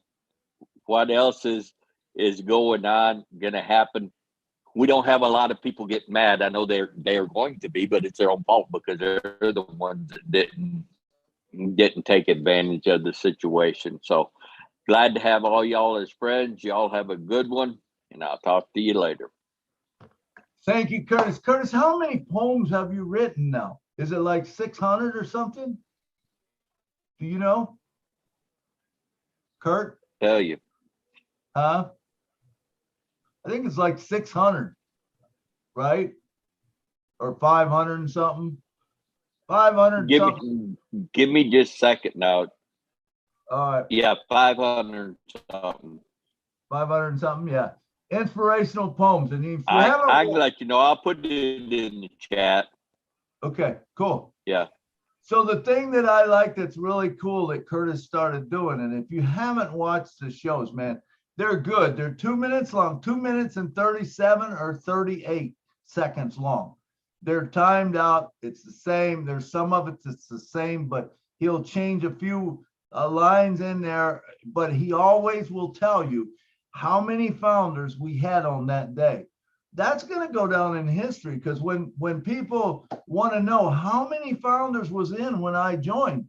is going on, gonna happen. We don't have a lot of people get mad. I know they're going to be, but it's their own fault because they're the ones that didn't take advantage of the situation. So glad to have all y'all as friends. Y'all have a good one, and I'll talk to you later. Thank you, Curtis. Curtis, how many poems have you written now? Is it like 600 or something? Do you know? Kurt? Tell you. Huh? I think it's like 600, right? Or 500 and something. 500 something. Give me just a second now. All right. Yeah, 500 something. 500 and something, yeah. Inspirational poems. And if you I can let you know. I'll put it in the chat. Okay, cool. Yeah. So the thing that I like that's really cool that Curtis started doing, and if you haven't watched the shows, man, they're good. They're 2 minutes long, 2 minutes and 37 or 38 seconds long. They're timed out. It's the same. There's some of it's the same, but he'll change a few lines in there, but he always will tell you how many founders we had on that day. That's going to go down in history, because when people want to know how many founders was in when I joined,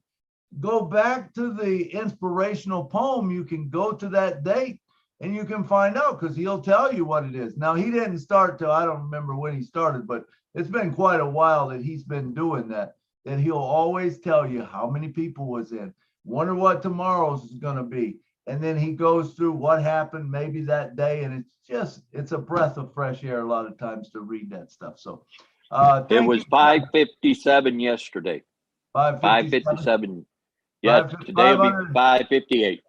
go back to the inspirational poem. You can go to that date and you can find out, because he'll tell you what it is. Now, he didn't start till, I don't remember when he started, but it's been quite a while that he's been doing that he'll always tell you how many people was in. Wonder what tomorrow's is going to be. And then he goes through what happened maybe that day. And it's a breath of fresh air a lot of times to read that stuff. So it was 5:57 yesterday. 5:57. Yeah, today will be 5:58.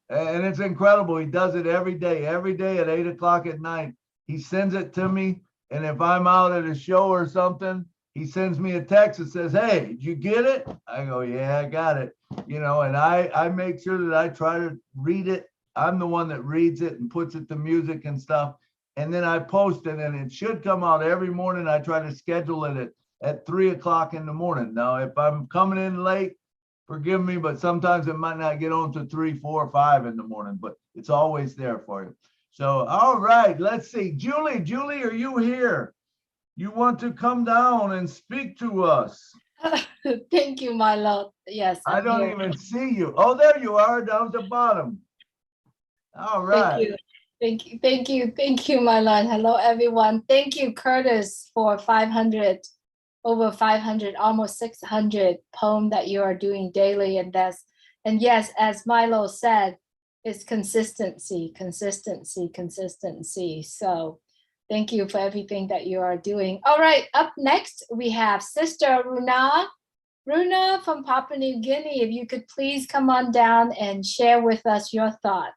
And it's incredible. He does it every day at 8 o'clock at night. He sends it to me. And if I'm out at a show or something, he sends me a text that says, hey, did you get it? I go, yeah, I got it. You know, and I make sure that I try to read it. I'm the one that reads it and puts it to music and stuff. And then I post it, and it should come out every morning. I try to schedule it at 3 o'clock in the morning. Now, if I'm coming in late, forgive me, but sometimes it might not get on to 3, 4, 5 in the morning, but it's always there for you. So, all right, let's see. Julie, are you here? You want to come down and speak to us? Thank you, Milo. Yes, I don't even see you. Oh, there you are, down at the bottom. All right. Thank you, Milo. And hello, everyone. Thank you, Curtis, for 500, over 500, almost 600 poem that you are doing daily. And yes, as Milo said, it's consistency. So thank you for everything that you are doing. All right, up next, we have Sister Runa. Runa from Papua New Guinea, if you could please come on down and share with us your thought.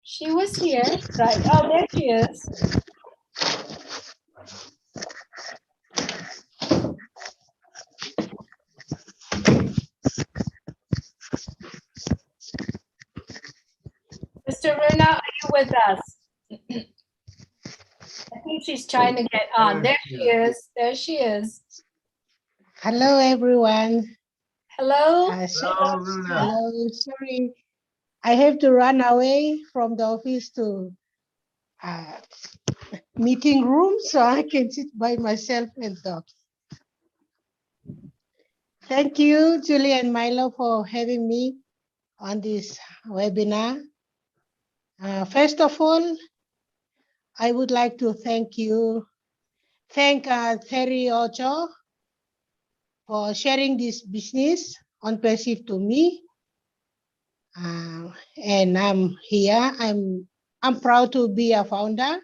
She was here, right? Oh, there she is. Sister Runa, are you with us? I think she's trying to get on. There she is. There she is. Hello, everyone. Hello. Hello, Runa. Hello. Sorry, I have to run away from the office to meeting room so I can sit by myself and talk. Thank you, Julie and Milo, for having me on this webinar. First of all, I would like to thank Terry Ocho for sharing this business Onpassive to me. And I'm here. I'm proud to be a founder.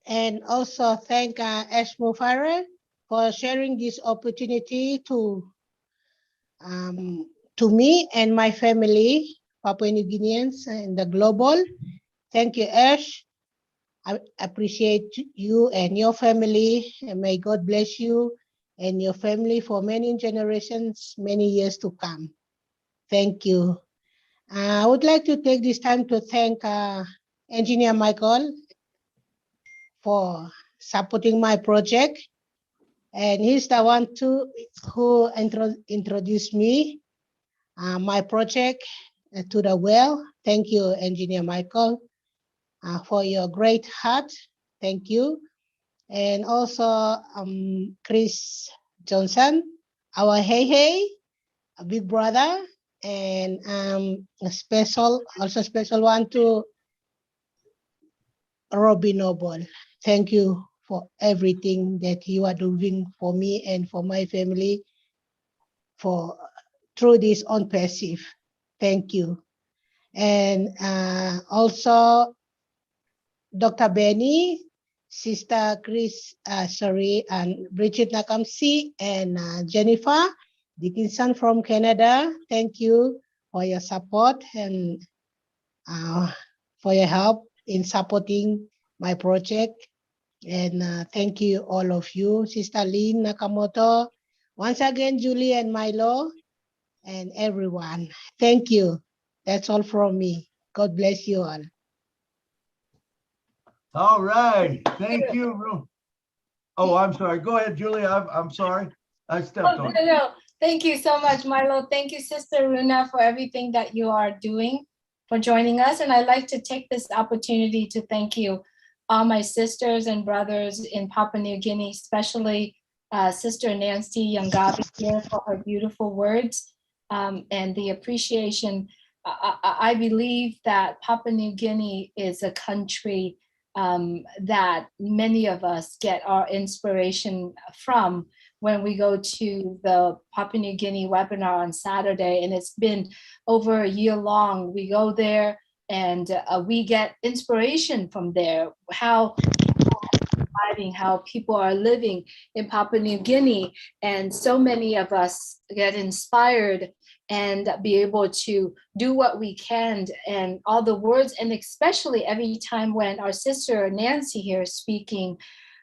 And also thank Ashmo Farah for sharing this opportunity to me and my family, Papua New Guineans and the global. Thank you, Ash. I appreciate you and your family, and may God bless you and your family for many generations, many years to come. Thank you. I would like to take this time to thank Engineer Michael for supporting my project. And he's the one who introduced me, my project to the well. Thank you, Engineer Michael, for your great heart. Thank you. And also Chris Johnson, our hey, a big brother, and a special one to Robbie Noble. Thank you for everything that you are doing for me and for my family through this Onpassive. Thank you. And also Dr. Benny, Sister Chris, and Bridget Nakamsi, and Jennifer Dickinson from Canada. Thank you for your support and for your help in supporting my project. And thank you, all of you, Sister Lynn Nakamoto, once again, Julie and Milo, and everyone. Thank you. That's all from me. God bless you all. All right. Thank you, Runa. Oh, I'm sorry. Go ahead, Julie. I'm sorry. I stepped on you. No. Thank you so much, Milo. Thank you, Sister Runa, for everything that you are doing, for joining us. And I'd like to take this opportunity to thank you, all my sisters and brothers in Papua New Guinea, especially Sister Nancy Yangabi here for her beautiful words and the appreciation. I believe that Papua New Guinea is a country that many of us get our inspiration from when we go to the Papua New Guinea webinar on Saturday, and it's been over a year long. We go there and we get inspiration from there, how people are living in Papua New Guinea, and so many of us get inspired and be able to do what we can, and all the words, and especially every time when our sister Nancy here is speaking,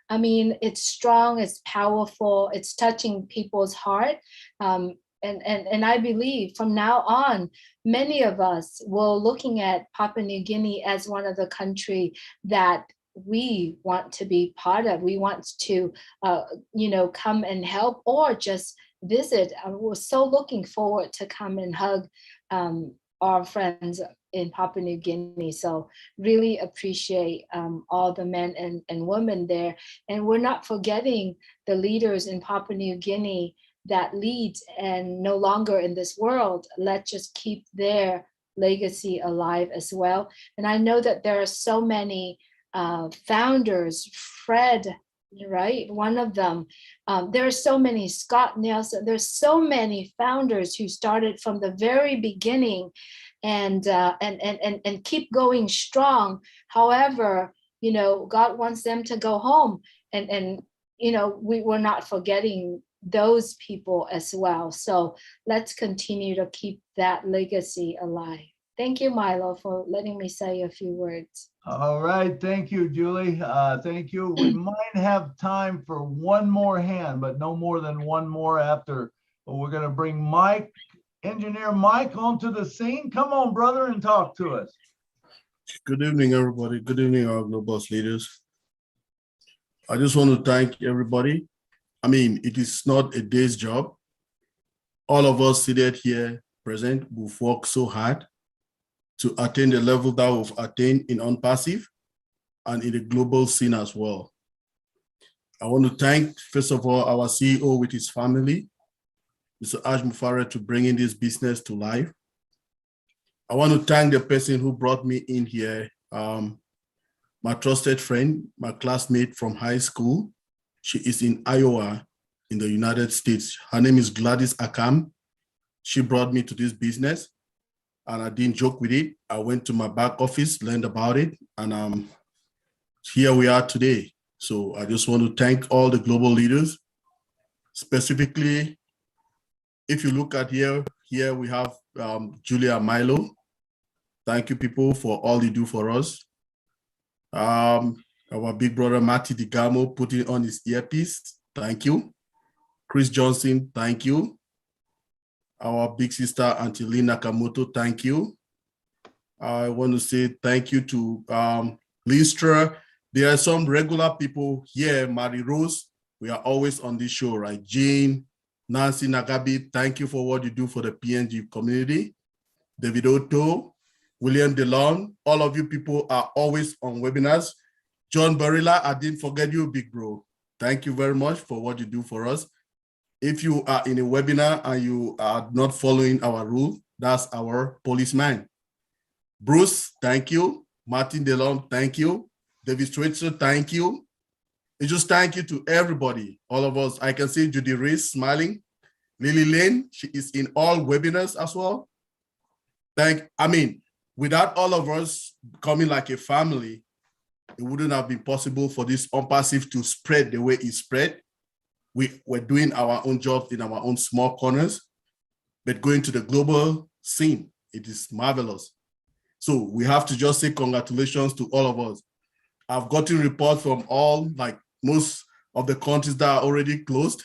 I mean, it's strong, it's powerful, it's touching people's heart. And I believe from now on, many of us will looking at Papua New Guinea as one of the country that we want to be part of. We want to, come and help or just visit. We're so looking forward to come and hug our friends in Papua New Guinea. So really appreciate all the men and women there. And we're not forgetting the leaders in Papua New Guinea that lead and no longer in this world. Let's just keep their legacy alive as well. And I know that there are so many founders, Fred, right? One of them. There are so many, Scott Nelson, there's so many founders who started from the very beginning and keep going strong. However, God wants them to go home, and we're not forgetting those people as well. So let's continue to keep that legacy alive. Thank you, Milo, for letting me say a few words. All right. Thank you, Julie. Thank you. We might have time for one more hand, but no more than one more after. But we're going to bring Mike Engineer Mike onto the scene. Come on, brother, and talk to us. Good evening, everybody. Good evening, our global leaders. I just want to thank everybody. I mean, it is not a day's job. All of us seated here present, we've worked so hard to attain the level that we've attained in Onpassive and in the global scene as well. I want to thank, first of all, our CEO with his family, Mr. Ash Mufare, to bringing this business to life. I want to thank the person who brought me in here, my trusted friend, my classmate from high school. She is in Iowa in the United States. Her name is Gladys Akam. She brought me to this business and I didn't joke with it. I went to my back office, learned about it, and here we are today. So I just want to thank all the global leaders. Specifically, if you look at here we have Julia Milo. Thank you, people, for all you do for us. Our big brother, Matty DeGamo, putting on his earpiece. Thank you. Chris Johnson, thank you. Our big sister, Auntie Lee Nakamoto, thank you. I want to say thank you to Listra. There are some regular people here, Mary Rose. We are always on this show, right? Jane, Nancy Nagabi, thank you for what you do for the PNG community. David Otto, William DeLon, all of you people are always on webinars. John Barilla, I didn't forget you, big bro. Thank you very much for what you do for us. If you are in a webinar and you are not following our rule, that's our policeman. Bruce, thank you. Martin DeLon, thank you. David Switzer, thank you. And just thank you to everybody, all of us. I can see Judy Reese smiling. Lily Lane, she is in all webinars as well. Without all of us coming like a family, it wouldn't have been possible for this Onpassive to spread the way it spread. We're doing our own jobs in our own small corners, but going to the global scene, it is marvelous. So we have to just say congratulations to all of us. I've gotten reports from most of the countries that are already closed.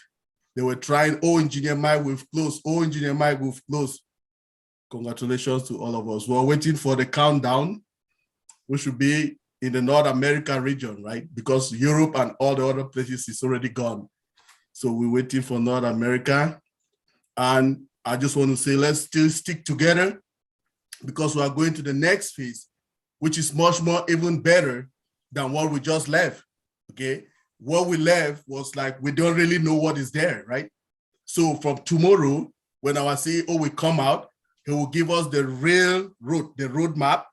They were trying, Engineer Mike, we've closed. Engineer Mike, we've closed. Congratulations to all of us. We're waiting for the countdown, which should be in the North America region, right? Because Europe and all the other places is already gone. So we're waiting for North America. And I just want to say, let's still stick together because we are going to the next phase, which is much more even better than what we just left, okay? What we left was like, we don't really know what is there, right? So from tomorrow, when our CEO will come out, he will give us the real route, the roadmap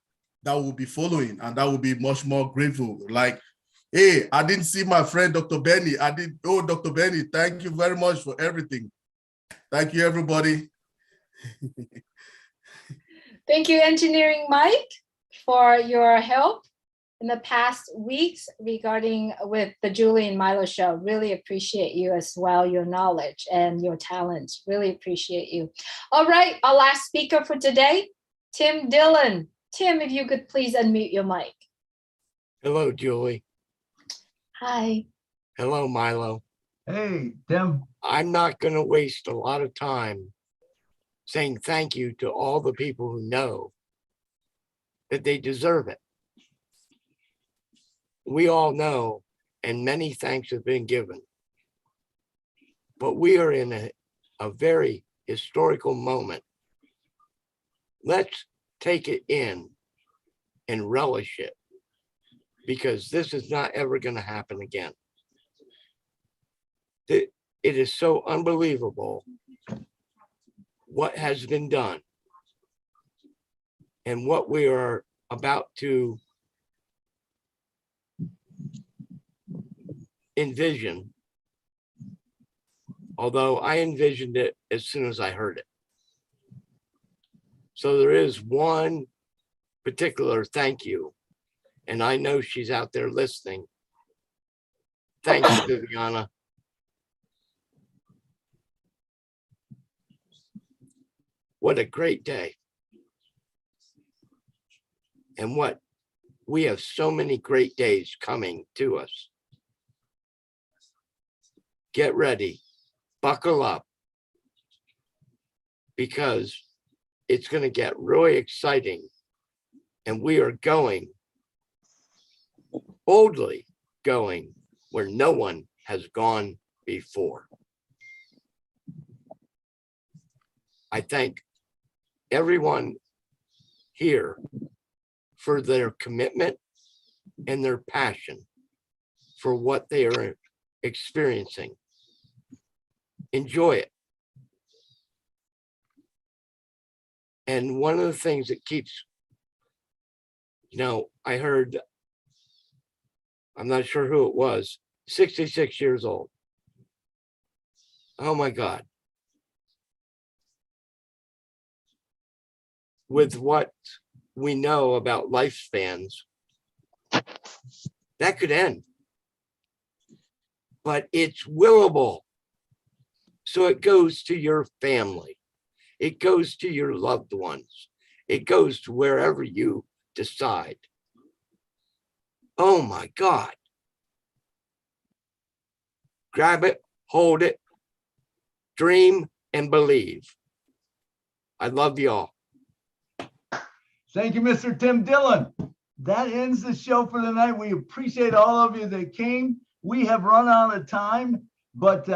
that we'll be following, and that will be much more grateful. Like, hey, I didn't see my friend, Dr. Benny. Dr. Benny, thank you very much for everything. Thank you, everybody. Thank you, Engineering Mike, for your help in the past weeks regarding with the Julie and Milo show. Really appreciate you as well, your knowledge and your talent. Really appreciate you. All right, our last speaker for today, Tim Dillon. Tim, if you could please unmute your mic. Hello, Julie. Hi. Hello, Milo. Hey, Tim. I'm not going to waste a lot of time saying thank you to all the people who know that they deserve it. We all know, and many thanks have been given. But we are in a very historical moment. Let's take it in and relish it, because this is not ever going to happen again. It is so unbelievable what has been done and what we are about to envision, although I envisioned it as soon as I heard it. So there is one particular thank you, and I know she's out there listening. Thank you, Viviana. What a great day. And we have so many great days coming to us. Get ready, buckle up. because it's going to get really exciting. And we are going, boldly going where no one has gone before. I thank everyone here for their commitment and their passion for what they are experiencing. Enjoy it. And one of the things that keeps, I heard, I'm not sure who it was, 66 years old. Oh my God. With what we know about lifespans, that could end. But it's willable. So it goes to your family. It goes to your loved ones. It goes to wherever you decide. Oh my God. Grab it, hold it, dream and believe. I love y'all. Thank you, Mr. Tim Dillon. That ends the show for the night. We appreciate all of you that came. We have run out of time, but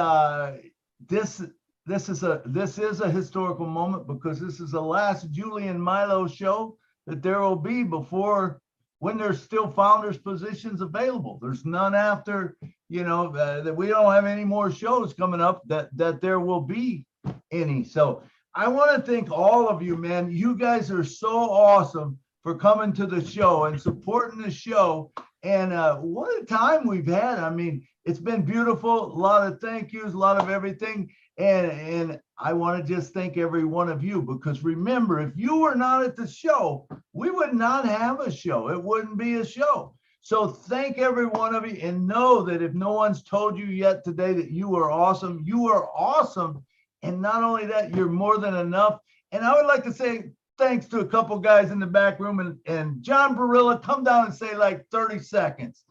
this is a historical moment because this is the last Julie and Milo show that there will be before when there's still founders positions available. There's none after, that we don't have any more shows coming up that there will be any. So I want to thank all of you, man. You guys are so awesome for coming to the show and supporting the show. And what a time we've had. I mean, it's been beautiful. A lot of thank yous, a lot of everything. And I want to just thank every one of you, because remember, if you were not at the show, we would not have a show. It wouldn't be a show. So thank every one of you, and know that if no one's told you yet today that you are awesome, you are awesome. And not only that, you're more than enough. And I would like to say thanks to a couple guys in the back room, and John Barilla, come down and say like 30 seconds.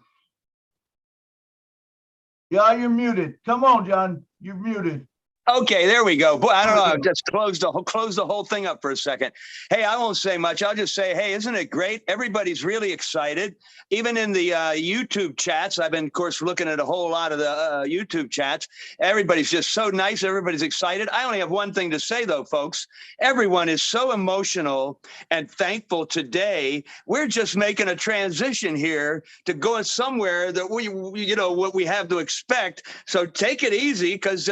Yeah, you're muted. Come on, John, you're muted. Okay, there we go. Boy, I don't know. I just closed the whole thing up for a second. Hey, I won't say much. I'll just say, hey, isn't it great? Everybody's really excited. Even in the YouTube chats, I've been, of course, looking at a whole lot of the YouTube chats. Everybody's just so nice. Everybody's excited. I only have one thing to say, though, folks. Everyone is so emotional and thankful today. We're just making a transition here to go somewhere that what we have to expect. So take it easy, because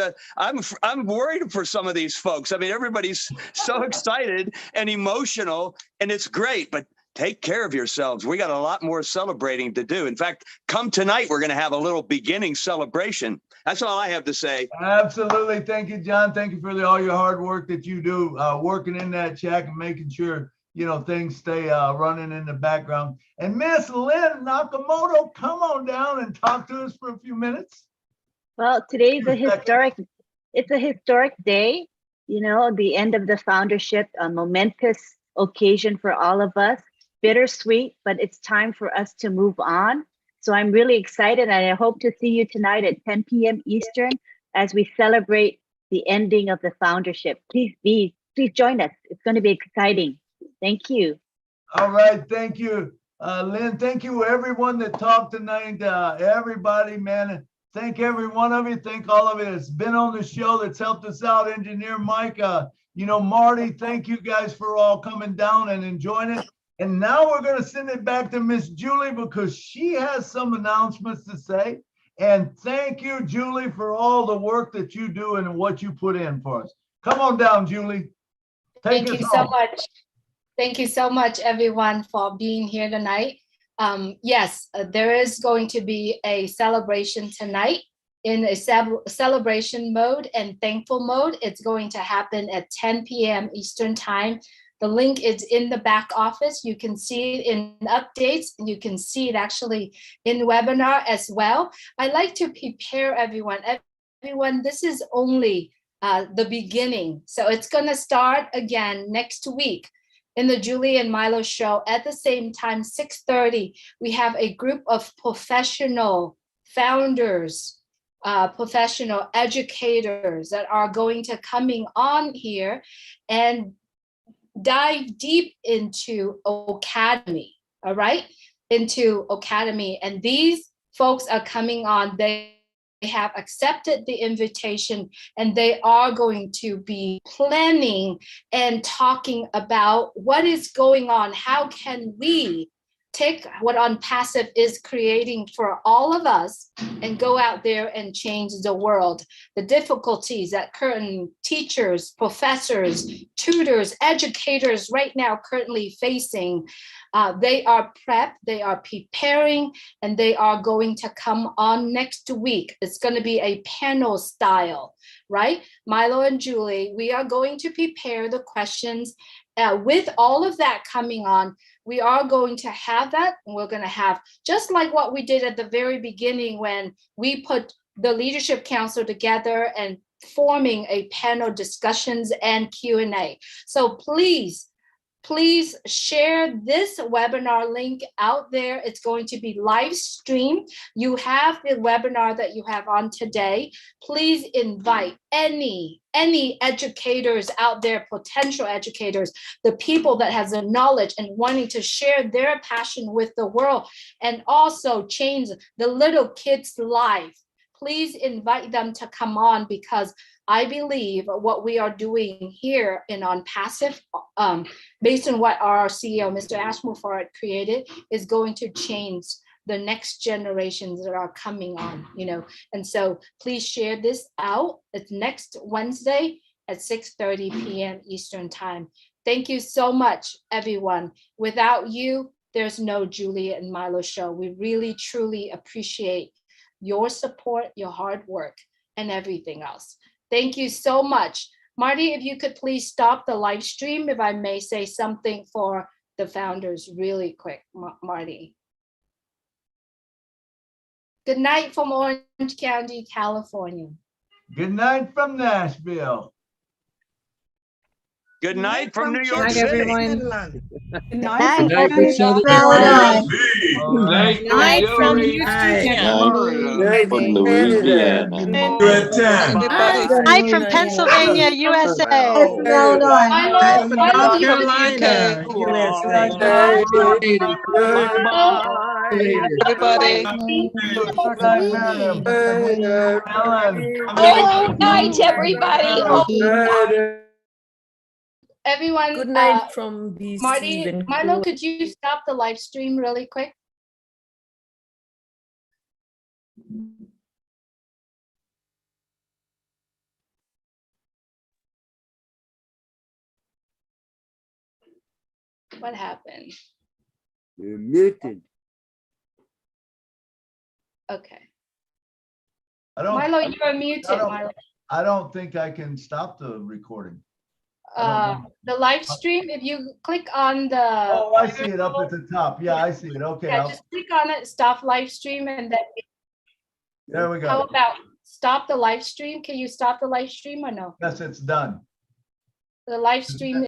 I'm worried for some of these folks. I mean, everybody's so excited and emotional, and it's great, but take care of yourselves. We got a lot more celebrating to do. In fact, come tonight, we're going to have a little beginning celebration. That's all I have to say. Absolutely. Thank you, John. Thank you for all your hard work that you do, working in that chat and making sure, things stay running in the background. And Miss Lynn Nakamoto, come on down and talk to us for a few minutes. Well, today's it's a historic day, the end of the foundership, a momentous occasion for all of us, bittersweet, but it's time for us to move on. So I'm really excited, and I hope to see you tonight at 10 p.m. Eastern as we celebrate the ending of the foundership. Please join us. It's going to be exciting. Thank you. All right. Thank you, Lynn. Thank you, everyone that talked tonight. Everybody, man. Thank every one of you. Thank all of you that's been on the show, that's helped us out. Engineer Mike, Marty, thank you guys for all coming down and enjoying it. And now we're going to send it back to Miss Julie, because she has some announcements to say. And thank you, Julie, for all the work that you do and what you put in for us. Come on down, Julie. Thank you so much. Thank you so much, everyone, for being here tonight. Yes, there is going to be a celebration tonight in a celebration mode and thankful mode. It's going to happen at 10 p.m. Eastern time. The link is in the back office. You can see it in updates, and you can see it actually in webinar as well. I like to prepare everyone. Everyone, this is only the beginning. So it's going to start again next week. In the Julie and Milo show at the same time, 6:30, we have a group of professional founders professional educators that are going to coming on here and dive deep into academy, all right? Into academy. And these folks are coming on. They have accepted the invitation and they are going to be planning and talking about what is going on. How can we take what Onpassive is creating for all of us and go out there and change the world? The difficulties that current teachers, professors, tutors, educators right now currently facing, they are prepped, they are preparing, and they are going to come on next week. It's going to be a panel style, right? Milo and Julie, we are going to prepare the questions. With all of that coming on, we are going to have that, and we're going to have, just like what we did at the very beginning when we put the Leadership Council together and forming a panel discussions and Q&A. So please share this webinar link out there. It's going to be live streamed. You have the webinar that you have on today. Please invite any educators out there, potential educators, the people that has the knowledge and wanting to share their passion with the world and also change the little kids' life. Please invite them to come on, because I believe what we are doing here in Onpassive, based on what our CEO, Mr. Ashmore, created, is going to change the next generations that are coming on, you know. And so please share this out. It's next Wednesday at 6:30 p.m. Eastern Time. Thank you so much, everyone. Without you, there's no Julia and Milo show. We really, truly appreciate your support, your hard work, and everything else. Thank you so much. Marty, if you could please stop the live stream, if I may say something for the founders really quick, Marty. Good night from Orange County, California. Good night from Nashville. Good night from New York Night, City. everyone. Good night. Good night from Southern Good Night from Houston. Night from Louisiana. Hi from Pennsylvania, USA. North Carolina, USA. Everybody. Oh, night, everybody. Oh, everyone. Good night from BC. Marty, Milo, could you stop the live stream really quick? What happened? You're muted. Okay. Milo, you are muted, Milo. I don't think I can stop the recording. The live stream, if you click on the... Oh, I see it up at the top. Yeah, I see it. Okay. Yeah, just click on it, stop live stream, and then... There we go. How about stop the live stream? Can you stop the live stream or no? Yes, it's done. The live stream